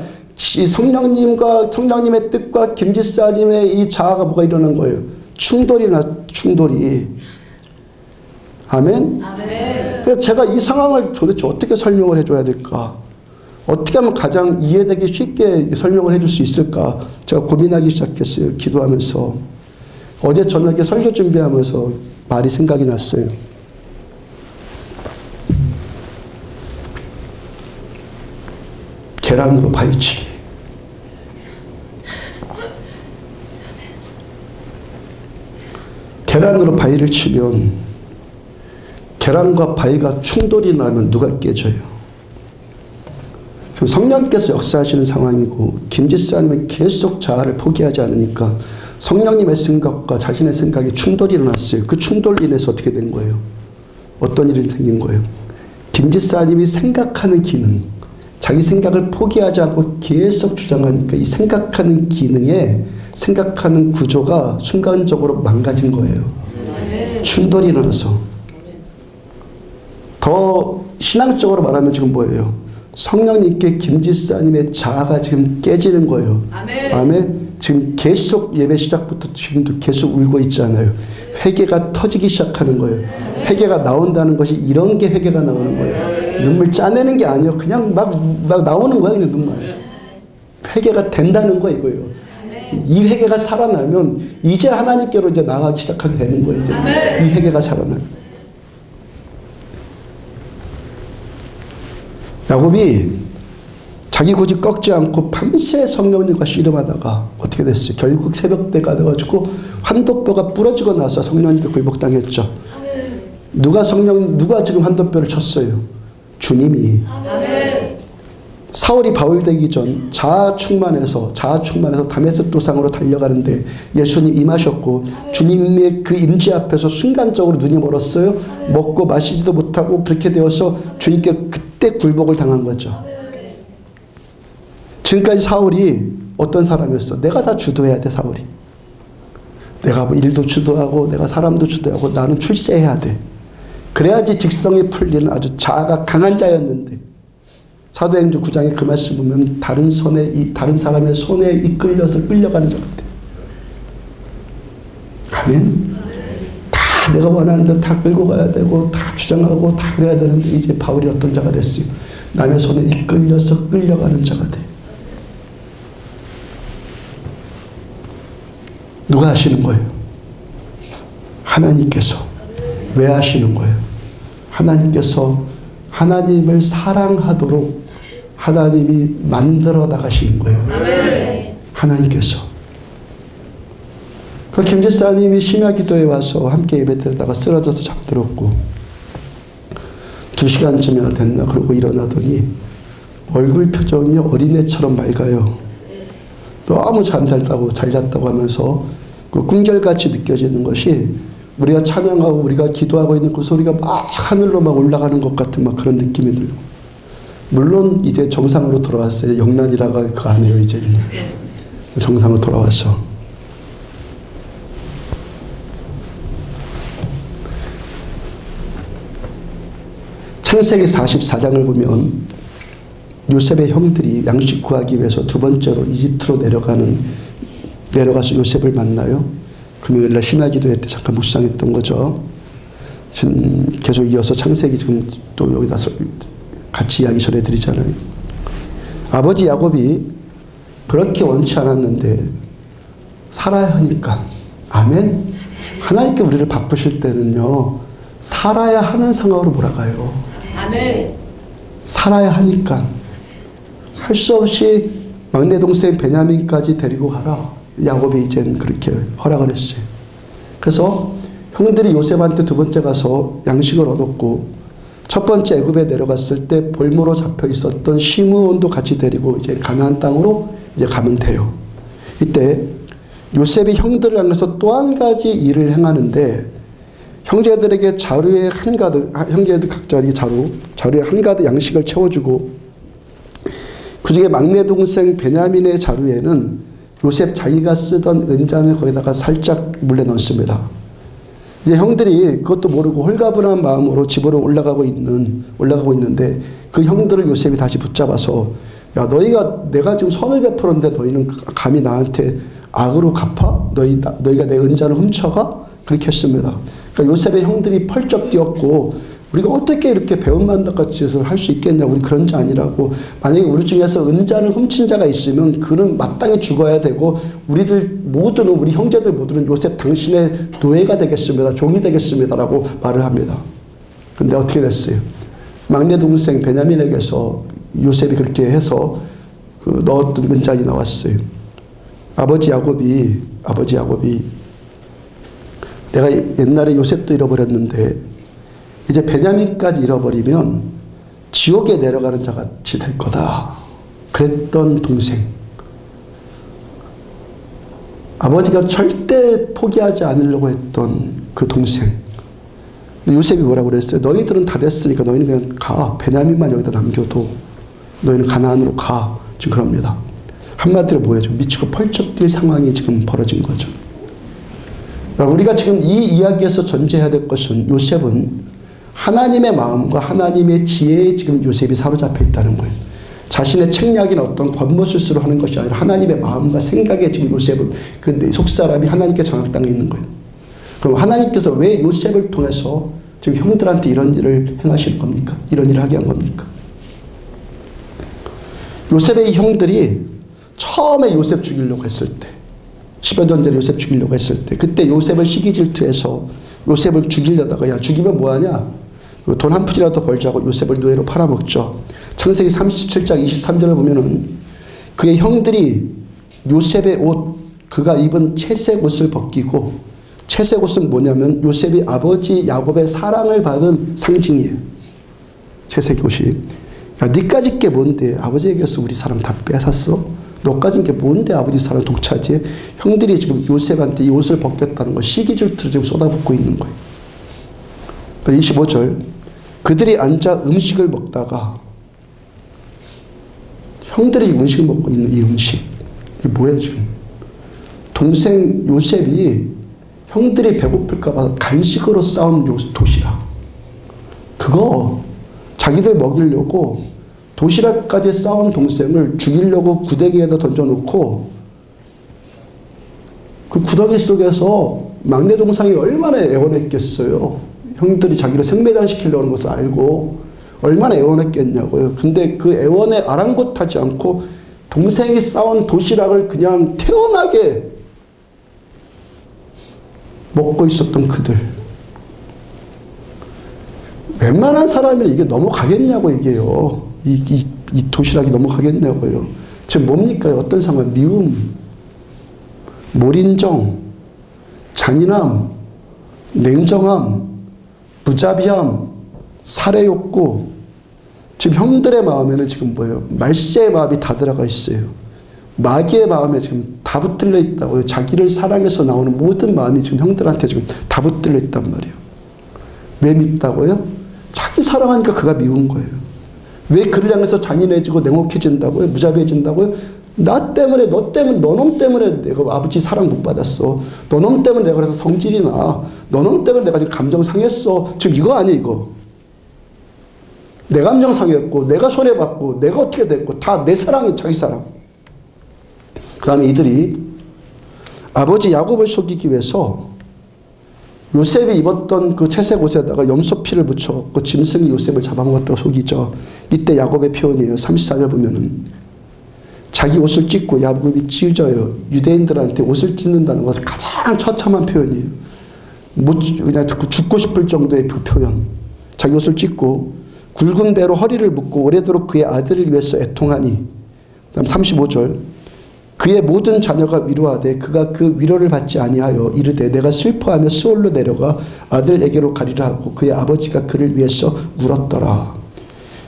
[SPEAKER 1] 이 성령님의 뜻과 김 집사님의 이 자아가 뭐가 일어난 거예요? 충돌이. 아멘? 그래서 제가 이 상황을 도대체 어떻게 설명을 해줘야 될까? 어떻게 하면 가장 이해되기 쉽게 설명을 해줄 수 있을까? 제가 고민하기 시작했어요. 기도하면서. 어제 저녁에 설교 준비하면서 말이 생각이 났어요. 계란으로 바위치기. 계란으로 바위를 치면 계란과 바위가 충돌이 나면 누가 깨져요? 지금 성령께서 역사하시는 상황이고 김 집사님은 계속 자아를 포기하지 않으니까 성령님의 생각과 자신의 생각이 충돌이 일어났어요. 그 충돌로 인해서 어떻게 된 거예요? 어떤 일이 생긴 거예요? 김 집사님이 생각하는 기능, 자기 생각을 포기하지 않고 계속 주장하니까 이 생각하는 기능에 생각하는 구조가 순간적으로 망가진 거예요. 충돌이 일어나서 더 신앙적으로 말하면 지금 뭐예요? 성령님께 김지사님의 자아가 지금 깨지는 거예요.
[SPEAKER 2] 아멘.
[SPEAKER 1] 아멘. 지금 계속 예배 시작부터 지금도 계속 울고 있잖아요. 회개가 터지기 시작하는 거예요. 회개가 나온다는 것이 이런 게 회개가 나오는 거예요. 눈물 짜내는 게 아니에요. 그냥 막 나오는 거야, 그냥 눈물. 회개가 된다는 거 이거예요. 이 회개가 살아나면 이제 하나님께로 이제 나가기 시작하게 되는 거예요. 이제 이 회개가 살아나요. 야곱이 자기 고집 꺾지 않고 밤새 성령님과 씨름하다가 어떻게 됐어요? 결국 새벽때가 돼가지고 환도뼈가 부러지고 나서 성령님께 굴복당했죠. 누가 지금 환도뼈를 쳤어요? 주님이. 사울이 바울 되기 전 자아 충만해서 다메섹 도상으로 달려가는데 예수님 임하셨고 주님의 그 임재 앞에서 순간적으로 눈이 멀었어요. 먹고 마시지도 못하고 그렇게 되어서 주님께 그때 굴복을 당한 거죠. 지금까지 사울이 어떤 사람이었어? 내가 다 주도해야 돼, 사울이. 내가 뭐 일도 주도하고 내가 사람도 주도하고 나는 출세해야 돼. 그래야지 직성이 풀리는 아주 자아가 강한 자였는데 사도행전 9장에 그 말씀 보면 다른 사람의 손에 이끌려서 끌려가는 자 같아요. 아멘. 다 내가 원하는 데 다 끌고 가야 되고 다 주장하고 다 그래야 되는데 이제 바울이 어떤 자가 됐어요? 남의 손에 이끌려서 끌려가는 자가 돼. 누가 하시는 거예요? 하나님께서. 왜 하시는 거예요? 하나님께서 하나님을 사랑하도록 하나님이 만들어 나가시는 거예요. 하나님께서. 그 김지사님이 심야기도에 와서 함께 예배드리다가 쓰러져서 잠들었고 2시간쯤이나 됐나 그러고 일어나더니 얼굴 표정이 어린애처럼 맑아요. 너무 잘 잤다고 하면서 그 꿈결같이 느껴지는 것이 우리가 찬양하고 우리가 기도하고 있는 그 소리가 막 하늘로 막 올라가는 것 같은 막 그런 느낌이 들고 물론 이제 정상으로 돌아왔어요. 영란이라가 그거 안 해요. 이제 정상으로 돌아왔어. 창세기 44장을 보면 요셉의 형들이 양식 구하기 위해서 두 번째로 이집트로 내려가서 요셉을 만나요. 금요일날 심야기도회 때 잠깐 묵상했던 거죠. 지금 계속 이어서 창세기 지금 또 여기다 같이 이야기 전해드리잖아요. 아버지 야곱이 그렇게 원치 않았는데 살아야 하니까. 아멘. 하나님께 우리를 바꾸실 때는요. 살아야 하는 상황으로 몰아가요.
[SPEAKER 2] 아멘. 살아야
[SPEAKER 1] 하니까. 할 수 없이 막내 동생 베냐민까지 데리고 가라. 야곱이 이젠 그렇게 허락을 했어요. 그래서 형들이 요셉한테 두 번째 가서 양식을 얻었고 첫 번째 애굽에 내려갔을 때 볼모로 잡혀 있었던 시므온도 같이 데리고 이제 가나안 땅으로 이제 가면 돼요. 이때 요셉이 형들을 향해서 또 한 가지 일을 행하는데 형제들에게 자루에 한가득 형제들 각자 자루에 한가득 양식을 채워주고 그중에 막내 동생 베냐민의 자루에는 요셉 자기가 쓰던 은잔을 거기다가 살짝 몰래 넣습니다. 이제 형들이 그것도 모르고 홀가분한 마음으로 집으로 올라가고 있는데 그 형들을 요셉이 다시 붙잡아서 야 내가 지금 선을 베풀었는데 너희는 감히 나한테 악으로 갚아? 너희가 내 은잔을 훔쳐가? 그렇게 했습니다. 그러니까 요셉의 형들이 펄쩍 뛰었고 우리가 어떻게 이렇게 배은망덕같이 짓을 할 수 있겠냐. 우리 그런 자 아니라고. 만약에 우리 중에서 은잔을 훔친 자가 있으면 그는 마땅히 죽어야 되고 우리 형제들 모두는 요셉 당신의 노예가 되겠습니다. 종이 되겠습니다. 라고 말을 합니다. 근데 어떻게 됐어요? 막내 동생 베냐민에게서 요셉이 그렇게 해서 그 넣었던 은잔이 나왔어요. 아버지 야곱이 내가 옛날에 요셉도 잃어버렸는데 이제 베냐민까지 잃어버리면 지옥에 내려가는 자 같이 될 거다. 그랬던 동생. 아버지가 절대 포기하지 않으려고 했던 그 동생. 요셉이 뭐라고 그랬어요? 너희들은 다 됐으니까 너희는 그냥 가. 베냐민만 여기다 남겨도 너희는 가나안으로 가. 지금 그럽니다. 한마디로 뭐예요? 좀 미치고 펄쩍 뛸 상황이 지금 벌어진 거죠. 우리가 지금 이 이야기에서 전제해야 될 것은 요셉은 하나님의 마음과 하나님의 지혜에 지금 요셉이 사로잡혀 있다는 거예요. 자신의 책략이나 어떤 권모술수로 하는 것이 아니라 하나님의 마음과 생각에 지금 요셉은 그 속사람이 하나님께 장악당해 있는 거예요. 그럼 하나님께서 왜 요셉을 통해서 지금 형들한테 이런 일을 행하시는 겁니까? 이런 일을 하게 한 겁니까? 요셉의 이 형들이 처음에 요셉 죽이려고 했을 때, 10여 년 전에 요셉 죽이려고 했을 때, 그때 요셉을 시기 질투해서 요셉을 죽이려다가, 야, 죽이면 뭐하냐? 돈 한 푼이라도 벌자고 요셉을 노예로 팔아먹죠. 창세기 37장 23절을 보면은 그의 형들이 요셉의 옷, 그가 입은 채색 옷을 벗기고, 채색 옷은 뭐냐면 요셉이 아버지 야곱의 사랑을 받은 상징이에요. 채색 옷이. 야, 니까짓 게 뭔데? 아버지에게서 우리 사랑 다 뺏었어? 너까진 게 뭔데 아버지 사랑 독차지해? 형들이 지금 요셉한테 이 옷을 벗겼다는 거 시기 질투를 지금 쏟아붓고 있는 거예요. 25절. 그들이 앉아 음식을 먹다가, 형들이 음식을 먹고 있는 이 음식, 이게 뭐예요 지금? 동생 요셉이 형들이 배고플까봐 간식으로 싸운 도시락, 그거 자기들 먹이려고 도시락까지 싸운 동생을 죽이려고 구덩이에다 던져놓고, 그 구덩이 속에서 막내 동생이 얼마나 애원했겠어요. 형들이 자기를 생매장시키려는 것을 알고 얼마나 애원했겠냐고요. 근데 그 애원에 아랑곳하지 않고 동생이 싸운 도시락을 그냥 태연하게 먹고 있었던 그들. 웬만한 사람이 이게 넘어가겠냐고, 이게요. 이 도시락이 넘어가겠냐고요. 지금 뭡니까? 어떤 상황? 미움, 몰인정, 잔인함, 냉정함, 무자비함, 살해욕구. 지금 형들의 마음에는 지금 뭐예요? 말세의 마음이 다 들어가 있어요. 마귀의 마음에 지금 다 붙들려 있다고요. 자기를 사랑해서 나오는 모든 마음이 지금 형들한테 지금 다 붙들려 있단 말이에요. 왜 밉다고요? 자기 사랑하니까 그가 미운 거예요. 왜 그를 향해서 잔인해지고 냉혹해진다고요? 무자비해진다고요? 나 때문에, 너 때문에, 너놈 때문에 내가 아버지 사랑 못 받았어. 너놈 때문에 내가 그래서 성질이 나. 너놈 때문에 내가 지금 감정 상했어. 지금 이거 아니야, 이거. 내 감정 상했고, 내가 손해받고, 내가 어떻게 됐고, 다 내 사랑이 자기 사랑. 그 다음에 이들이 아버지 야곱을 속이기 위해서 요셉이 입었던 그 채색 옷에다가 염소피를 묻혀갖고 짐승이 요셉을 잡아먹었다고 속이죠. 이때 야곱의 표현이에요. 34절 보면은 자기 옷을 찢고 야곱이 찢어요. 유대인들한테 옷을 찢는다는 것은 가장 처참한 표현이에요. 그냥 죽고 싶을 정도의 그 표현. 자기 옷을 찢고 굵은 배로 허리를 묶고 오래도록 그의 아들을 위해서 애통하니. 그다음 35절. 그의 모든 자녀가 위로하되 그가 그 위로를 받지 아니하여 이르되 내가 슬퍼하며 스올로 내려가 아들에게로 가리라 하고 그의 아버지가 그를 위해서 울었더라.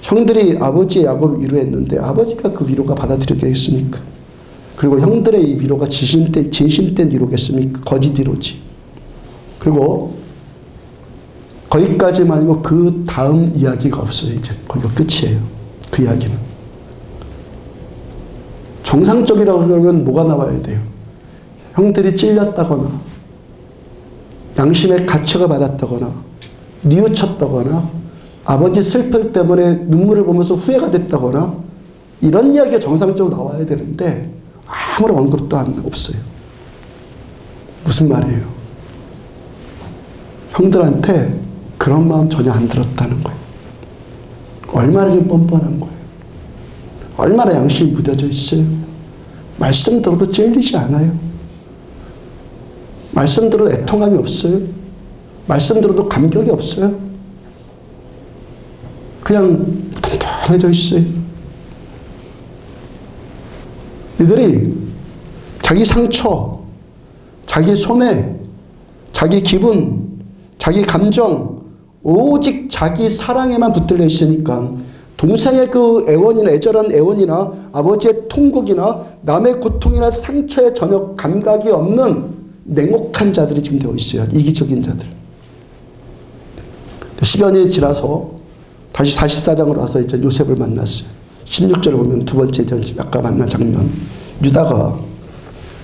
[SPEAKER 1] 형들이 아버지의 야곱을 위로했는데 아버지가 그 위로가 받아들이겠습니까? 그리고 형들의 이 위로가 진심된 위로겠습니까? 거짓 위로지. 그리고 거기까지만 아니고 그 다음 이야기가 없어요. 이제 거기가 끝이에요. 그 이야기는. 정상적이라고 그러면 뭐가 나와야 돼요? 형들이 찔렸다거나 양심의 가책을 받았다거나 뉘우쳤다거나 아버지 슬픔 때문에 눈물을 보면서 후회가 됐다거나 이런 이야기가 정상적으로 나와야 되는데 아무런 언급도 없어요. 무슨 말이에요? 형들한테 그런 마음 전혀 안 들었다는 거예요. 얼마나 좀 뻔뻔한 거예요. 얼마나 양심이 무뎌져 있어요. 말씀 들어도 찔리지 않아요. 말씀 들어도 애통함이 없어요. 말씀 들어도 감격이 없어요. 그냥 통통해져 있어요. 이들이 자기 상처, 자기 손해, 자기 기분, 자기 감정, 오직 자기 사랑에만 붙들려 있으니까 동생의 그 애원이나 애절한 애원이나 아버지의 통곡이나 남의 고통이나 상처에 전혀 감각이 없는 냉혹한 자들이 지금 되어 있어요. 이기적인 자들. 10여 년이 지나서 다시 44장으로 와서 이제 요셉을 만났어요. 16절을 보면 두 번째 아까 만난 장면. 유다가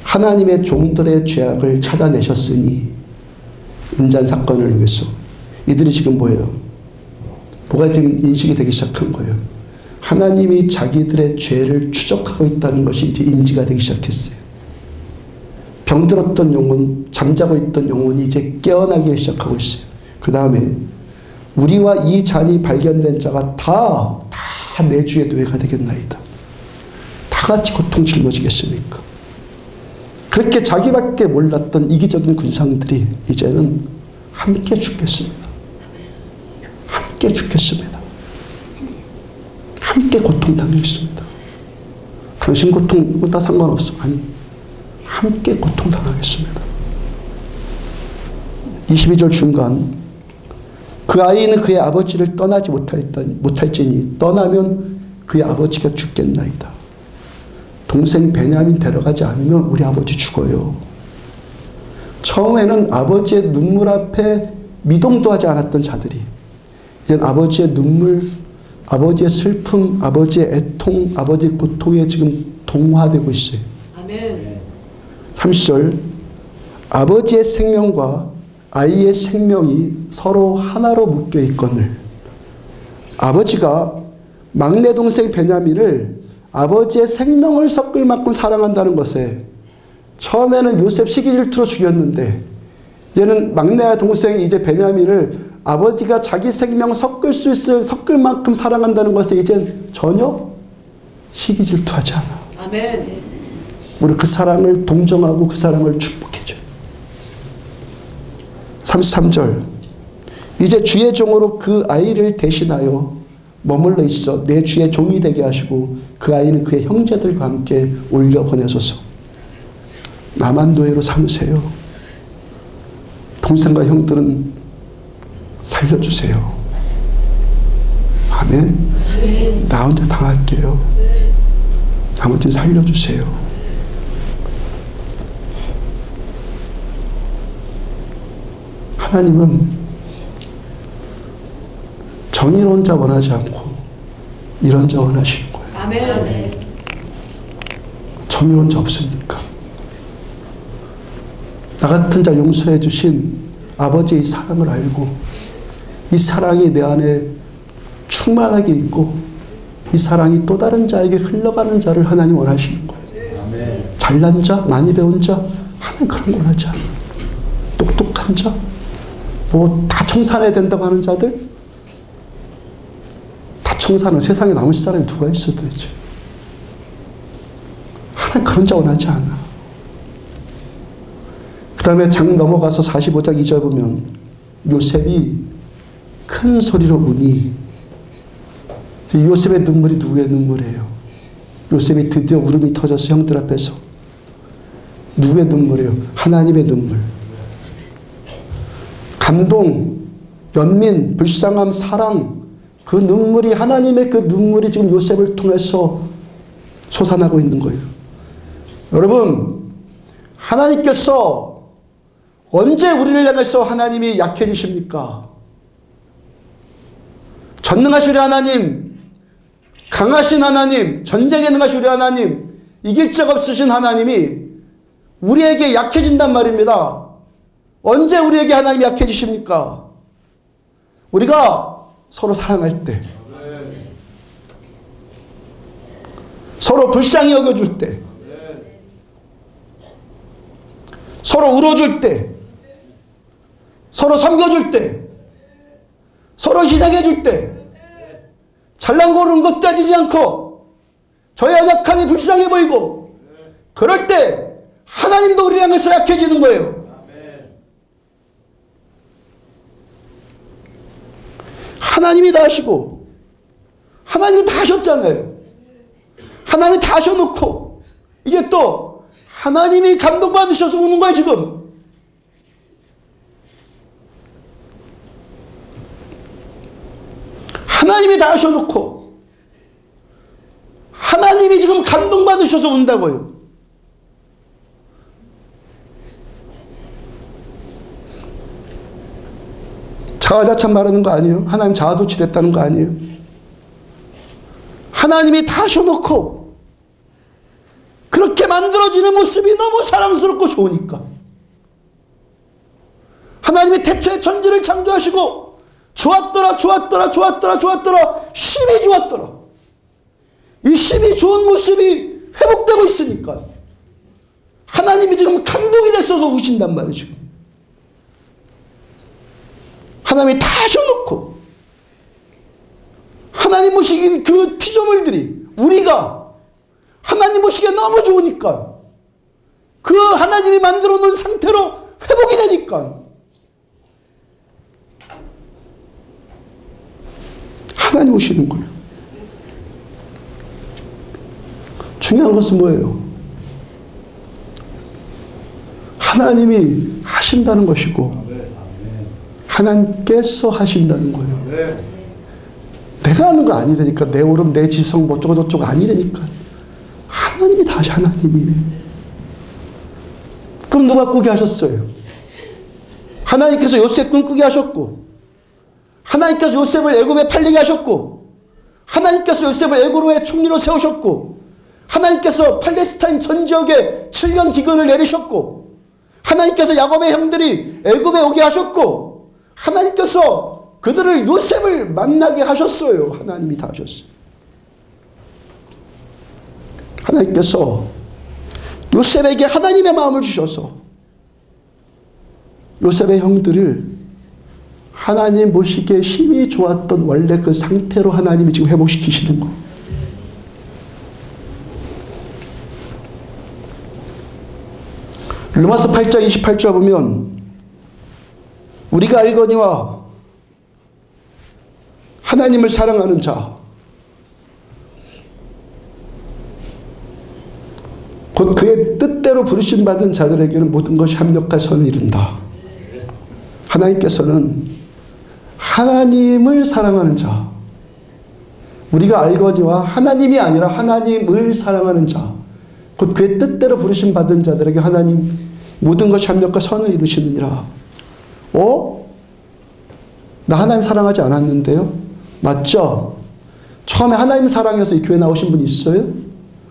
[SPEAKER 1] 하나님의 종들의 죄악을 찾아내셨으니 인잔 사건을 위해서 이들이 지금 뭐예요? 뭐가 지금 인식이 되기 시작한 거예요. 하나님이 자기들의 죄를 추적하고 있다는 것이 이제 인지가 되기 시작했어요. 병들었던 영혼, 잠자고 있던 영혼이 이제 깨어나기 시작하고 있어요. 그 다음에 우리와 이 잔이 발견된 자가 다 내 주의 노예가 되겠나이다. 다 같이 고통 짊어지겠습니까? 그렇게 자기밖에 몰랐던 이기적인 군상들이 이제는 함께 죽겠습니다. 함께 죽겠습니다. 함께 고통당하겠습니다. 당신 고통 다 상관없어. 아니, 함께 고통당하겠습니다. 22절 중간, 그 아이는 그의 아버지를 떠나지 못할지니 떠나면 그의 아버지가 죽겠나이다. 동생 베냐민 데려가지 않으면 우리 아버지 죽어요. 처음에는 아버지의 눈물 앞에 미동도 하지 않았던 자들이 이젠 아버지의 눈물, 아버지의 슬픔, 아버지의 애통, 아버지의 고통에 지금 동화되고 있어요.
[SPEAKER 2] 아멘.
[SPEAKER 1] 30절, 아버지의 생명과 아이의 생명이 서로 하나로 묶여 있거늘 아버지가 막내 동생 베냐민을 아버지의 생명을 섞을 만큼 사랑한다는 것에 처음에는 요셉 시기 질투로 죽였는데 얘는 막내 동생이 이제 베냐민을 아버지가 자기 생명 섞을 만큼 사랑한다는 것에 이젠 전혀 시기 질투하지 않아.
[SPEAKER 2] 아멘.
[SPEAKER 1] 우리 그 사랑을 동정하고 그 사랑을 축복해줘요. 33절, 이제 주의 종으로 그 아이를 대신하여 머물러 있어 내 주의 종이 되게 하시고 그 아이는 그의 형제들과 함께 올려 보내소서. 나만 노예로 삼으세요. 동생과 형들은 살려주세요. 아멘. 나 혼자 당할게요. 나머지는 살려주세요. 하나님은 정의로운 자 원하지 않고 이런 자 원하시는 거예요.
[SPEAKER 2] 아멘.
[SPEAKER 1] 정의로운 자 없습니까? 나 같은 자 용서해 주신 아버지의 사랑을 알고 이 사랑이 내 안에 충만하게 있고 이 사랑이 또 다른 자에게 흘러가는 자를 하나님 원하시는 거예요.
[SPEAKER 3] 아멘.
[SPEAKER 1] 잘난 자, 많이 배운 자, 하나님 그런 거 원하지 않아요. 똑똑한 자, 뭐 다 청산해야 된다고 하는 자들, 다 청산은 세상에 남을 사람이 누가 있어 도대체. 하나님 그런 자 원하지 않아. 그 다음에 장 넘어가서 45장 2절 보면 요셉이 큰 소리로 우니, 요셉의 눈물이 누구의 눈물이에요? 요셉이 드디어 울음이 터졌어. 형들 앞에서. 누구의 눈물이에요? 하나님의 눈물. 감동, 연민, 불쌍함, 사랑, 그 눈물이, 하나님의 그 눈물이 지금 요셉을 통해서 솟아나고 있는 거예요. 여러분, 하나님께서 언제 우리를 향해서 하나님이 약해지십니까? 전능하신 우리 하나님, 강하신 하나님, 전쟁에 능하신 우리 하나님, 이길 적 없으신 하나님이 우리에게 약해진단 말입니다. 언제 우리에게 하나님이 약해지십니까? 우리가 서로 사랑할 때, 서로 불쌍히 여겨줄 때, 서로 울어줄 때, 서로 섬겨줄 때, 서로 희생해줄 때, 잘난 고르는 것 따지지 않고 저의 연약함이 불쌍해 보이고 그럴 때 하나님도 우리를 향해서 약해지는 거예요. 하나님이 다 하시고 하나님이 다 하셨잖아요. 하나님이 다 하셔놓고 이게 또 하나님이 감동받으셔서 우는 거예요 지금. 하나님이 다 하셔놓고 하나님이 지금 감동받으셔서 운다고요. 자화자찬 말하는 거 아니에요? 하나님 자아도취 됐다는 거 아니에요? 하나님이 다 하셔놓고 그렇게 만들어지는 모습이 너무 사랑스럽고 좋으니까 하나님이 태초에 천지를 창조하시고 좋았더라, 좋았더라, 좋았더라, 좋았더라. 힘이 좋았더라. 이 힘이 좋은 모습이 회복되고 있으니까 하나님이 지금 감동이 됐어서 우신단 말이에요. 지금 하나님이 다 하셔놓고 하나님 보시기 그 피조물들이 우리가 하나님 보시기에 너무 좋으니까 그 하나님이 만들어 놓은 상태로 회복이 되니까 하나님 오시는 거예요. 중요한 것은 뭐예요? 하나님이 하신다는 것이고 하나님께서 하신다는 거예요. 내가 하는 거 아니라니까. 내 오름, 내 지성, 뭐 어쩌고 저쩌고 아니라니까. 하나님이 다 하셔. 하나님이. 그럼 누가 꾸게 하셨어요? 하나님께서 요셉 꿈꾸게 하셨고, 하나님께서 요셉을 애굽에 팔리게 하셨고, 하나님께서 요셉을 애굽의 총리로 세우셨고, 하나님께서 팔레스타인 전 지역에 7년 기근을 내리셨고, 하나님께서 야곱의 형들이 애굽에 오게 하셨고, 하나님께서 그들을 요셉을 만나게 하셨어요. 하나님이 다 하셨어요. 하나님께서 요셉에게 하나님의 마음을 주셔서 요셉의 형들을 하나님 보시기에 힘이 좋았던 원래 그 상태로 하나님이 지금 회복시키시는 거예요. 로마서 8장 28절 보면 우리가 알거니와 하나님을 사랑하는 자 곧 그의 뜻대로 부르심 받은 자들에게는 모든 것이 합력할 선을 이룬다. 하나님께서는 하나님을 사랑하는 자, 우리가 알거니와 하나님이 아니라 하나님을 사랑하는 자, 곧 그의 뜻대로 부르심 받은 자들에게 하나님 모든 것이 합력과 선을 이루시느니라. 나 하나님 사랑하지 않았는데요? 맞죠? 처음에 하나님 사랑해서 이 교회 나오신 분 있어요?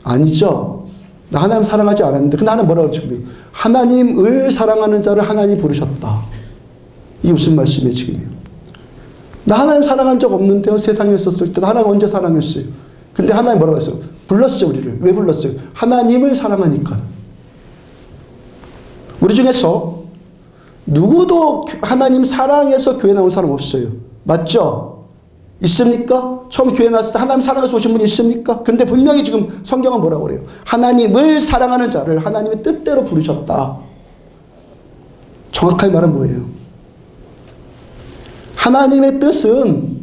[SPEAKER 1] 아니죠? 나 하나님 사랑하지 않았는데. 근데 하나님 뭐라고 그러죠? 하나님을 사랑하는 자를 하나님 부르셨다. 이게 무슨 말씀이에요 지금요? 나 하나님 사랑한 적 없는데요? 세상에 있었을 때 하나님 언제 사랑했어요? 근데 하나님 뭐라고 했어요? 불렀어요 우리를. 왜 불렀어요? 하나님을 사랑하니까. 우리 중에서 누구도 하나님 사랑해서 교회 나온 사람 없어요. 맞죠? 있습니까? 처음 교회 나왔을 때 하나님 사랑해서 오신 분이 있습니까? 근데 분명히 지금 성경은 뭐라고 그래요? 하나님을 사랑하는 자를 하나님의 뜻대로 부르셨다. 정확하게 말은 뭐예요? 하나님의 뜻은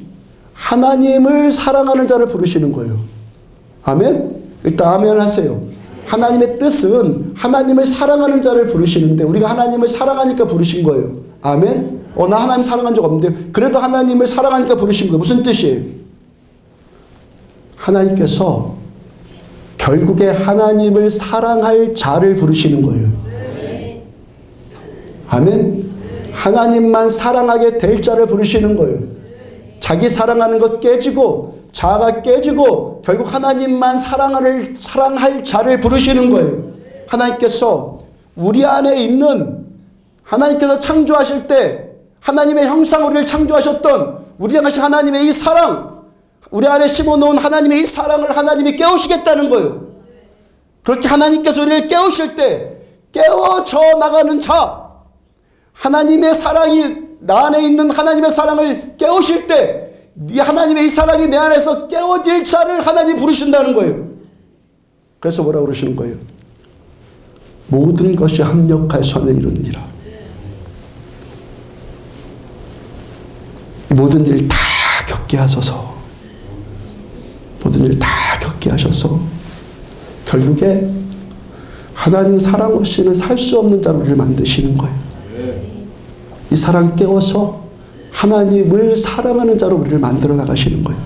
[SPEAKER 1] 하나님을 사랑하는 자를 부르시는 거예요. 아멘? 일단 아멘 하세요. 하나님의 뜻은 하나님을 사랑하는 자를 부르시는데 우리가 하나님을 사랑하니까 부르신 거예요. 아멘? 나 하나님 사랑한 적 없는데 그래도 하나님을 사랑하니까 부르신 거예요. 무슨 뜻이에요? 하나님께서 결국에 하나님을 사랑할 자를 부르시는 거예요. 아멘? 하나님만 사랑하게 될 자를 부르시는 거예요. 자기 사랑하는 것 깨지고 자아가 깨지고 결국 하나님만 사랑할 자를 부르시는 거예요. 하나님께서 우리 안에 있는 하나님께서 창조하실 때 하나님의 형상 우리를 창조하셨던 우리랑 같이 하나님의 이 사랑 우리 안에 심어놓은 하나님의 이 사랑을 하나님이 깨우시겠다는 거예요. 그렇게 하나님께서 우리를 깨우실 때 깨워져 나가는 자 하나님의 사랑이 나 안에 있는 하나님의 사랑을 깨우실 때 이 하나님의 이 사랑이 내 안에서 깨워질 자를 하나님이 부르신다는 거예요. 그래서 뭐라고 그러시는 거예요? 모든 것이 합력할 선을 이루느니라. 모든 일 다 겪게 하셔서 모든 일 다 겪게 하셔서 결국에 하나님 사랑 없이는 살 수 없는 자로 우리를 만드시는 거예요. 이 사랑 깨워서 하나님을 사랑하는 자로 우리를 만들어 나가시는 거예요.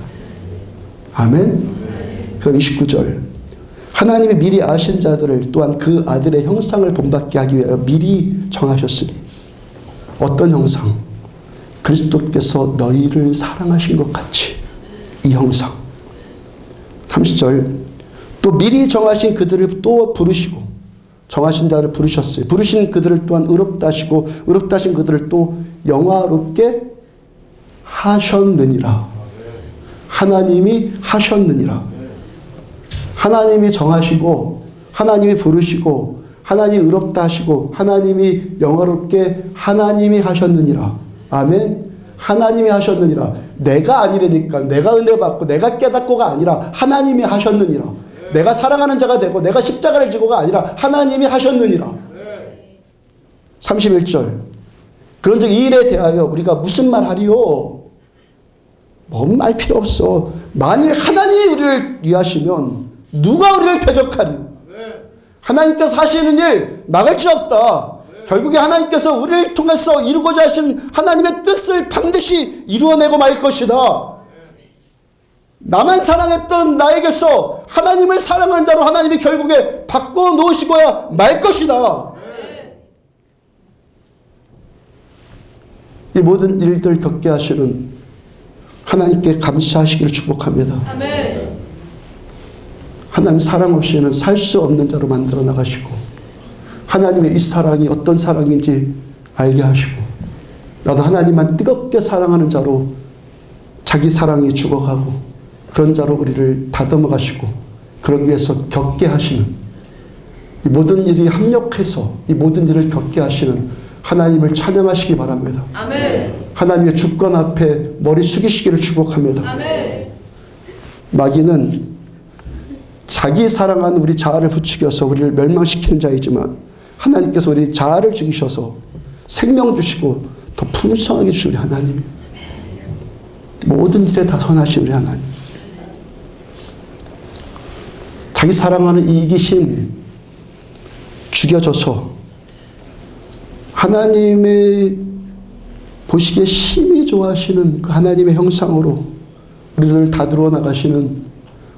[SPEAKER 1] 아멘? 그럼 29절 하나님이 미리 아신 자들을 또한 그 아들의 형상을 본받게 하기 위하여 미리 정하셨으니 어떤 형상? 그리스도께서 너희를 사랑하신 것 같이 이 형상. 30절 또 미리 정하신 그들을 또 부르시고 정하신 자를 부르셨어요. 부르신 그들을 또한 의롭다 하시고 의롭다 하신 그들을 또 영화롭게 하셨느니라. 하나님이 하셨느니라. 하나님이 정하시고 하나님이 부르시고 하나님이 의롭다 하시고 하나님이 영화롭게 하나님이 하셨느니라. 아멘. 하나님이 하셨느니라. 내가 아니라니까. 내가 은혜 받고 내가 깨닫고가 아니라 하나님이 하셨느니라. 내가 사랑하는 자가 되고 내가 십자가를 지고가 아니라 하나님이 하셨느니라. 31절. 그런즉 이 일에 대하여 우리가 무슨 말 하리요? 뭔 말 필요 없어. 만일 하나님이 우리를 위하시면 누가 우리를 대적하리요? 하나님께서 하시는 일 막을 수 없다. 결국에 하나님께서 우리를 통해서 이루고자 하신 하나님의 뜻을 반드시 이루어내고 말 것이다. 나만 사랑했던 나에게서 하나님을 사랑한 자로 하나님이 결국에 바꿔놓으시고야 말 것이다. 이 모든 일들 겪게 하시는 하나님께 감사하시기를 축복합니다.
[SPEAKER 2] 아멘.
[SPEAKER 1] 하나님 사랑 없이는 살 수 없는 자로 만들어 나가시고 하나님의 이 사랑이 어떤 사랑인지 알게 하시고 나도 하나님만 뜨겁게 사랑하는 자로 자기 사랑이 죽어가고 그런 자로 우리를 다듬어 가시고 그러기 위해서 겪게 하시는 이 모든 일이 합력해서 이 모든 일을 겪게 하시는 하나님을 찬양하시기 바랍니다.
[SPEAKER 2] 아멘.
[SPEAKER 1] 하나님의 주권 앞에 머리 숙이시기를 축복합니다.
[SPEAKER 2] 아멘.
[SPEAKER 1] 마귀는 자기 사랑하는 우리 자아를 부추겨서 우리를 멸망시키는 자이지만 하나님께서 우리 자아를 죽이셔서 생명 주시고 더 풍성하게 주신 우리 하나님. 모든 일에 다 선하신 우리 하나님. 자기 사랑하는 이 이기심 죽여줘서 하나님의 보시기에 심히 좋아하시는 그 하나님의 형상으로 우리를 다듬어 나가시는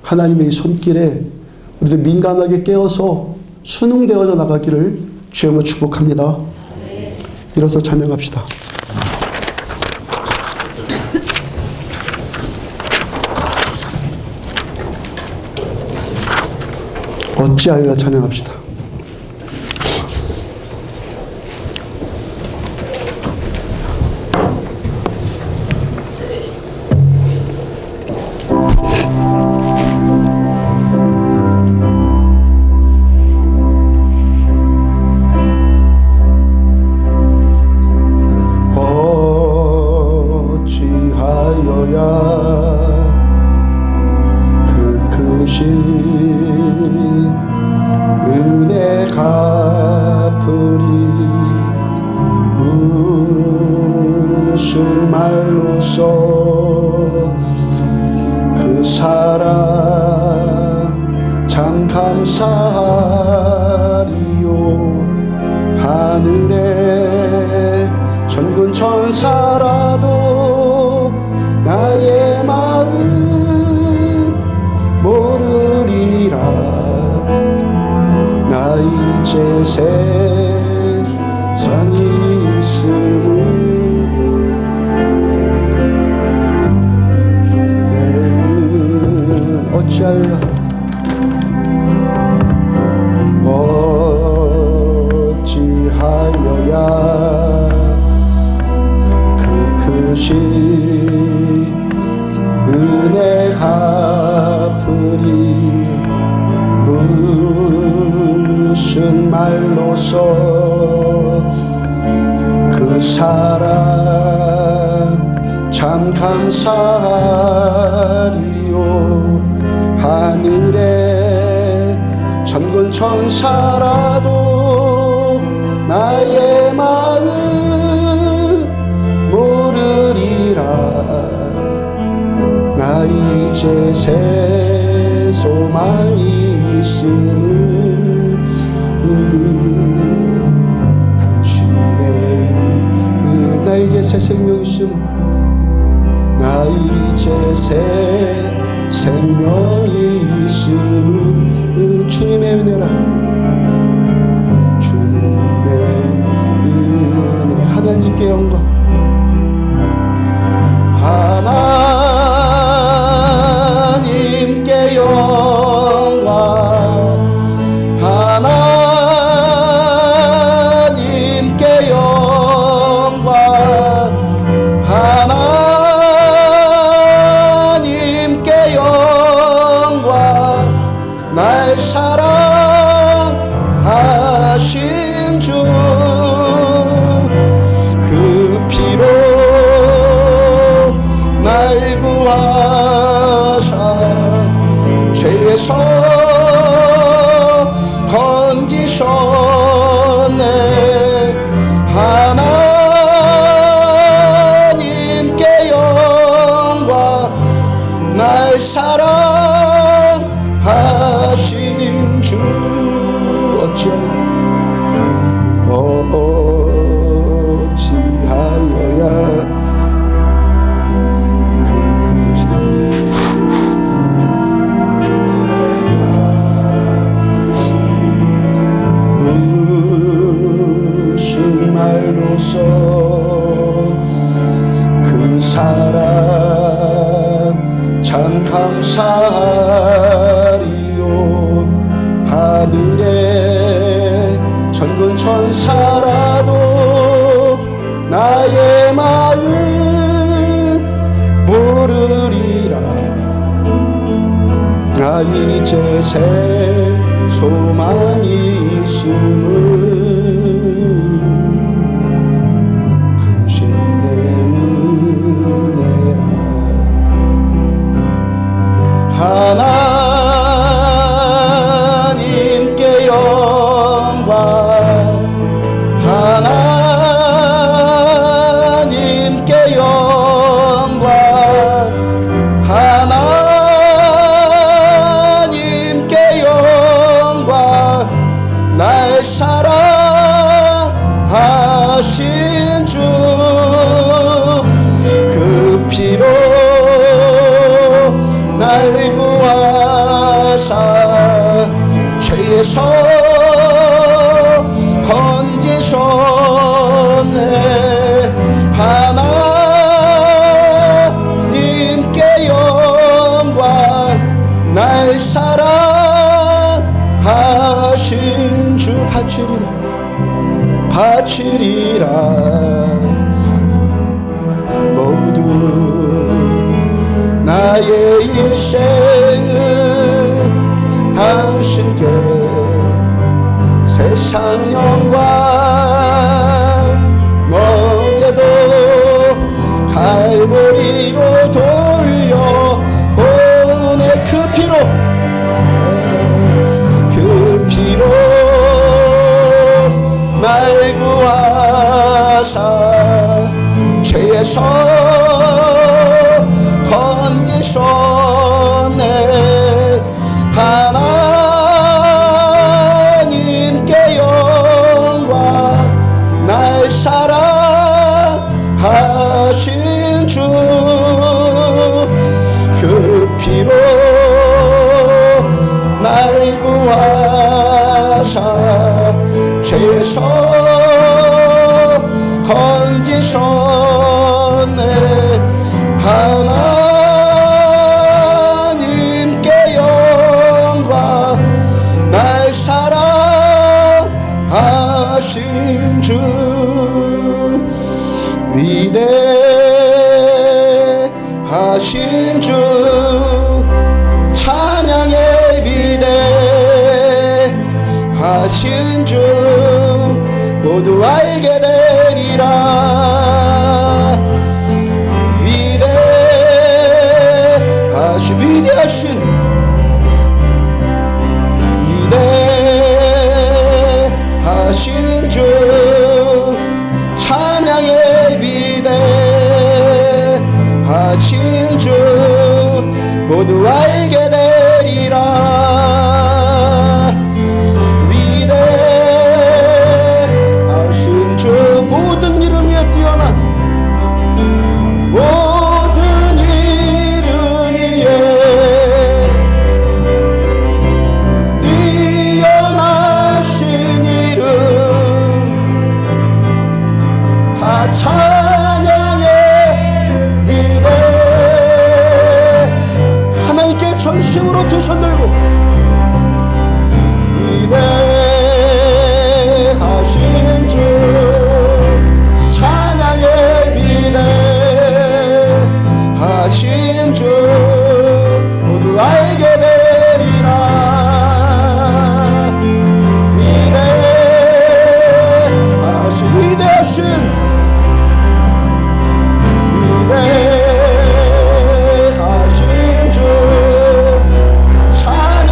[SPEAKER 1] 하나님의 이 손길에 우리들 민감하게 깨어서 순응되어져 나가기를 주님으로 축복합니다. 일어서 찬양합시다. 어찌하여 찬양합시다. 하늘의 전군 천사라도 나의 마음 모르리라. 나 이제 세상이 있음을 어찌하여 어찌하여야 그 크신 은혜 갚으리. 무슨 말로써 그 사랑 참 감사하리요. 하늘에 전군 천사라도 나의 마음 모르리라. 나 이제 새 소망이 있음을 당신의 나 이제 새 생명이 있음을 나 이제 새 생명이 있음을 주님의 은혜라. 주님의 은혜 하나님께 영광. 하나님께 영광. 하나님께 영광. 하나님께 말로써 그 사랑 참 감사하리요. 하늘에 전군 천사라도 나의 마음 모르리라. 나 이제 새 소망이 있음을 당신 내 은혜라. 하나님께 영광, 하나님께 영광, 하나님께 영광. 날 사랑하신 주 그 피로 날 구하사 죄에서 건지셨네. 하나님께 영광. 날 사랑하신 주 바치리라, 바치리라. 모두 나의 인생은 당신께 세상 영광 너에도 갈보리로 돌려 보내. 그 피로, 그 피로 날 구하사 죄에서 건지셨네. 하나님께 영광. 날 사랑하신 주 그 피로 날 구하사 죄에서 건지셨네. 하나님께 영광. 날 사랑하신 주 위대하신 주 찬양의 위대하신 주 모두 알게 되리라. 위대하신 위대하신 주 찬양의 위대하신 주 모두 알게 되리라. 위대하신 주 모든 이름 위에 뛰어난 모든 이름 위에 뛰어나신 이름 다 찬양의 위대. 하나님께 전심으로 두 손 들고 위대하신 주 찬양의 위대하신 주 모두 알게 되리라. 위대하신 위대하신 주 찬양의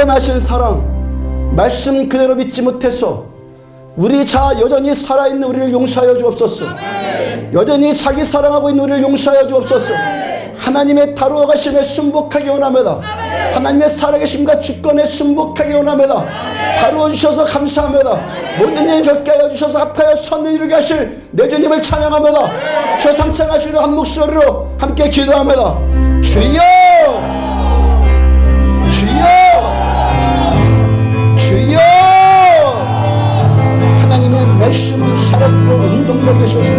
[SPEAKER 1] 완전하신 사랑, 말씀 그대로 믿지 못해서 우리 자 여전히 살아있는 우리를 용서하여 주옵소서. 여전히 자기 사랑하고 있는 우리를 용서하여 주옵소서. 하나님의 다루어 가심에 순복하게 원합니다. 하나님의 살아계심과 주권에 순복하게 원합니다. 다루어 주셔서 감사합니다. 모든 일 겪게 하여 주셔서 합하여 선을 이루게 하실 내 주님을 찬양합니다. 주 상창하시려 한 목소리로 함께 기도합니다. 주여, 주여, 주여. 하나님의 말씀은 살았고 운동력이 있어서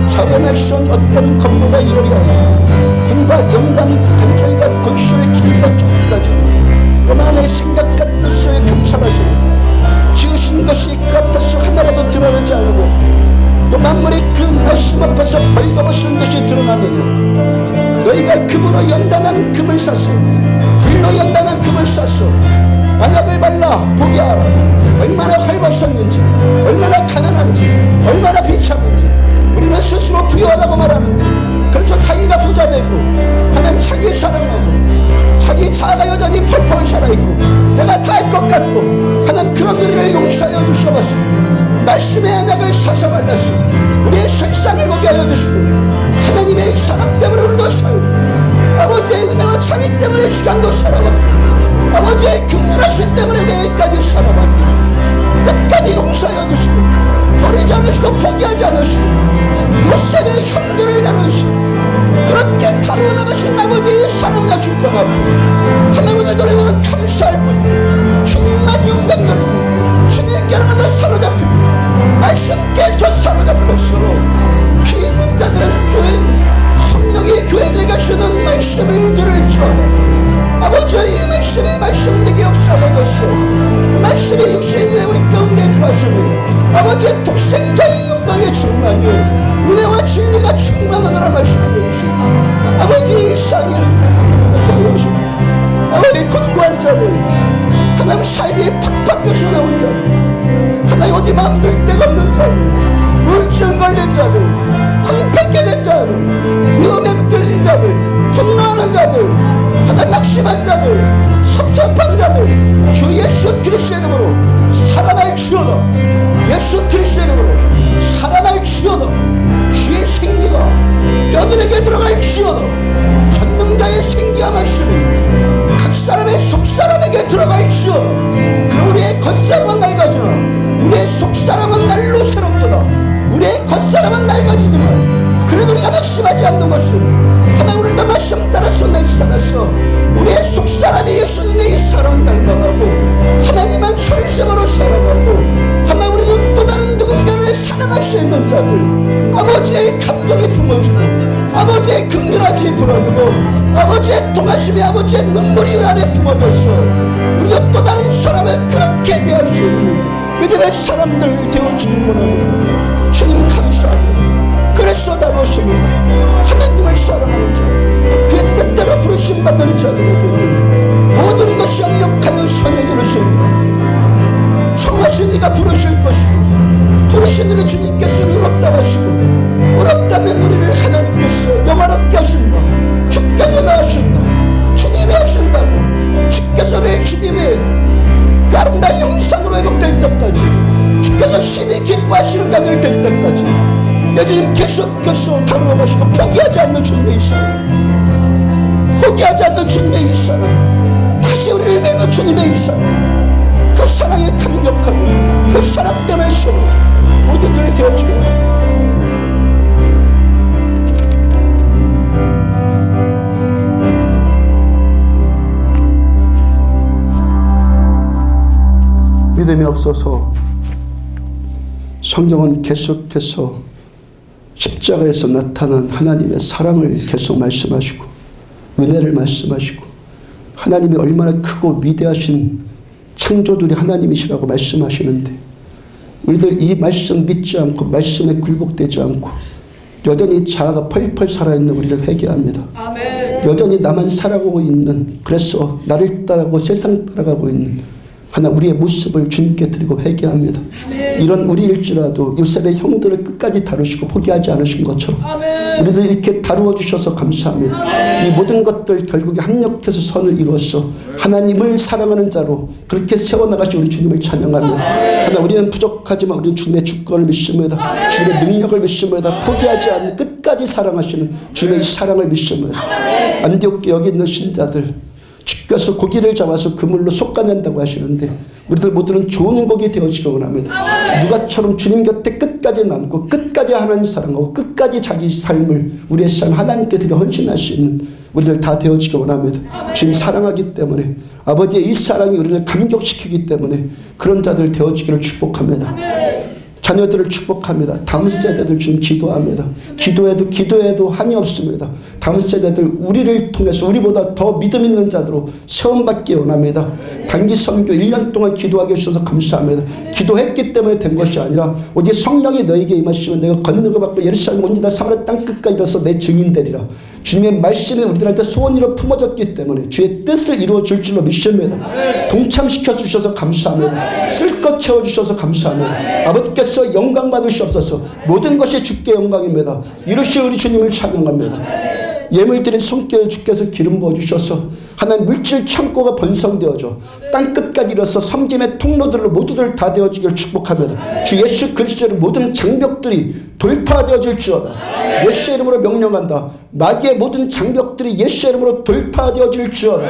[SPEAKER 1] 자의 말씀 어떤 건물과 이어리하여 힘과 영감이 단절과 권수를 길과 쪽까지 너만의 생각과 뜻을 감찰하시며 지으신 것이 그 앞에서 하나라도 드러나지 않으고 또 만물이 그 말씀 앞에서 벌거벗은 것이 드러나느니라. 너희가 금으로 연단한 금을 샀어, 불로 연단한 금을 샀어. 만약을 발라 보게 하라. 얼마나 헐벗었는지, 얼마나 가난한지, 얼마나 비참한지. 우리는 스스로 부유하다고 말하는데 그래서 자기가 부자되고 하나님 자기 사랑하고 자기 자아가 여전히 펄펄 살아있고 내가 다 할 것 같고 하나님 그런 우리를 용서하여 주셔봤소. 말씀의 언약을 사서 발랐소. 우리의 실상을 보게 하여 주시고 하나님의 사랑 때문에 우리도 살고 아버지의 은혜와 자비 때문에 시간도 살아왔고 아버지의 긍휼하심 때문에 내일까지 살아왔고 끝까지 용서하여 주시고 버리지 않으시고 포기하지 않으시고 요셉의 형들을 다루시고 그렇게 다루어 나가신 아버지의 사랑과 주권 앞에 하나님을 노래는 감사할 뿐 주님만 영광 돌리고 주님께로만 사로잡히고 말씀께서 사로잡혔어. 귀 있는 자들은 교회 성령이 교회들에 가시는 말씀을 들을지어다. 아버지의 이 말씀이 말씀되게 역사하여 주시오. 말씀이 육신의 우리 가운데 그하시니 아버지의 독생자의 영광의 충만이요 은혜와 진리가 충만하노라 말씀하여 주시오. 아버지 이 상을 보여주시오. 아버지 권고한 자들 하나님 삶이 팍팍 뺏어나온 자들 하나님 어디 마음 둘 데가 없는 자들 우울증 걸린 자들 황폐케 된 자들 미움에 붙들린 자들 분노하는 자들 하나님 낙심한 자들 섭섭한 자들 주 예수 그리스도의 이름으로 살아날지어다. 예수 그리스도의 이름으로 살아날지어다. 주의 생기가 뼈들에게 들어갈지어다. 전능자의 생기와 말씀이 각 사람의 속사람에게 들어갈지어다. 그럼 우리의 겉사람은 낡아지나 우리의 속사람은 날로 새롭도다. 우리의 겉사람은 낡아지지만 그래도 우리가 낙심하지 않는 것은 하나님 오늘도 말씀 따라서 내 살았어. 우리의 속사람이 예수님의 이 사랑 닮아가고 하나님만 절심으로 살아가고 하나님 우리도 또 다른 누군가를 사랑할 수 있는 자들 아버지의 감정이 품어주고 아버지의 긍휼함이 불어주고 아버지의 통하심이 아버지의 눈물이 안에 품어졌어. 우리도 또 다른 사람을 그렇게 대할 수 있는 믿음의 사람들 되어주길 원합니다. 주님 감사합니다. 그래서 다루시고 하나님을 사랑하는 자 그의 뜻대로 부르심 받은 자들에게 모든 것이 완벽하여 선을 이루십니다. 청하신 이가 부르실 것이고 부르신 우리 주님께서 의롭다 하시고 의롭다는 우리를 하나님께서 영화롭게 하신다. 주께서 나 하신다. 주님이 하신다고 주께서 내 주님의 그 아름다운 형상으로 회복될 때까지 주께서 심히 기뻐하시는 자들 될 때까지 내 주님 계속해서 다루어 가시고 포기하지 않는 주님의 이 사랑 포기하지 않는 주님의 이 사랑 다시 우리를 내는 주님의 이 사랑 그 사랑에 감격하고 그 사랑 때문에 세워져 모든 일을 되어주고 믿음이 없어서 성경은 계속해서 십자가에서 나타난 하나님의 사랑을 계속 말씀하시고 은혜를 말씀하시고 하나님이 얼마나 크고 위대하신 창조주의 하나님이시라고 말씀하시는데 우리들 이 말씀 믿지 않고 말씀에 굴복되지 않고 여전히 자아가 펄펄 살아있는 우리를 회개합니다. 아멘. 여전히 나만 살아가고 있는 그래서 나를 따라가고 세상 따라가고 있는 하나 우리의 모습을 주님께 드리고 회개합니다.
[SPEAKER 2] 아멘.
[SPEAKER 1] 이런 우리일지라도 요셉의 형들을 끝까지 다루시고 포기하지 않으신 것처럼
[SPEAKER 2] 아멘.
[SPEAKER 1] 우리들 이렇게 다루어 주셔서 감사합니다.
[SPEAKER 2] 아멘.
[SPEAKER 1] 이 모든 것들 결국에 합력해서 선을 이루어서 하나님을 사랑하는 자로 그렇게 세워나가신 우리 주님을 찬양합니다. 하나 우리는 부족하지만 우리는 주님의 주권을 믿습니다. 주님의 능력을 믿습니다. 포기하지 않는 끝까지 사랑하시는 주님의 이 사랑을 믿습니다. 안디옥 여기 있는 신자들 주께서 고기를 잡아서 그물로 솎아낸다고 하시는데 우리들 모두는 좋은 고기 되어지기 원합니다. 누가처럼 주님 곁에 끝까지 남고 끝까지 하나님 사랑하고 끝까지 자기 삶을 우리의 삶 하나님께 드려 헌신할 수 있는 우리들 다 되어지기 원합니다. 주님 사랑하기 때문에 아버지의 이 사랑이 우리를 감격시키기 때문에 그런 자들 되어지기를 축복합니다. 자녀들을 축복합니다. 다음 세대들 주님 기도합니다. 기도해도 한이 없습니다. 다음 세대들 우리를 통해서 우리보다 더 믿음 있는 자들로 세움받기 원합니다. 단기 선교 1년 동안 기도하게 해주셔서 감사합니다. 기도했기 때문에 된 것이 아니라 오직 성령이 너에게 임하시면 내가 권능을 받고 예루살렘 온지다 사마리아 땅끝까지 이르러서 내 증인되리라. 주님의 말씀이 우리들한테 소원으로 품어졌기 때문에 주의 뜻을 이루어 줄 줄로 믿습니다. 동참시켜 주셔서 감사합니다. 쓸 것 채워주셔서 감사합니다. 아버지께서 영광 받으시옵소서. 모든 것이 주께 영광입니다. 이르시 우리 주님을 찬양합니다. 예물 드린 손길을 주께서 기름 부어주셔서 하나님 물질 창고가 번성되어져 땅끝까지 이뤄서 섬김의 통로들로 모두들 다 되어지기를 축복합니다. 주 예수 그리스도의 모든 장벽들이 돌파되어질지어다. 예수의 이름으로 명령한다. 마귀의 모든 장벽들이 예수의 이름으로 돌파되어질지어다.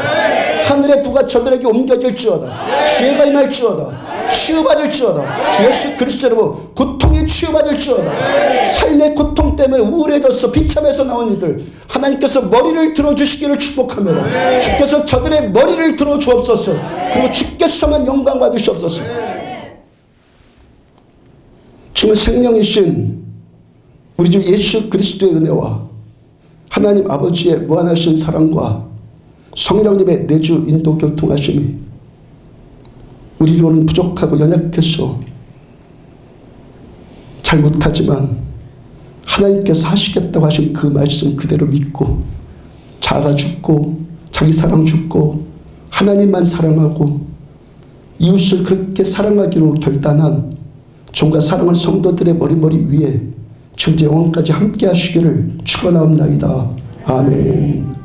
[SPEAKER 1] 하늘의 부가 저들에게 옮겨질지어다. 지혜가 임할지어다. 치유받을지어다. 주 예수 그리스도의 이름으로 고통이 치유받을지어다. 삶의 고통 때문에 우울해져서 비참해서 나온 이들 하나님께서 머리를 들어주시기를 축복합니다. 주께서 저들의 머리를 들어주옵소서. 그리고 주께서만 영광 받으시옵소서. 지금 생명이신 우리 주 예수 그리스도의 은혜와 하나님 아버지의 무한하신 사랑과 성령님의 내주 인도 교통하심이 우리로는 부족하고 연약해서 잘 못하지만 하나님께서 하시겠다고 하신 그 말씀 그대로 믿고 자아가 죽고 자기 사랑 죽고 하나님만 사랑하고 이웃을 그렇게 사랑하기로 결단한 종과 사랑하는 성도들의 머리머리 위에 지금부터 영원까지 함께 하시기를 축원하옵나이다. 아멘.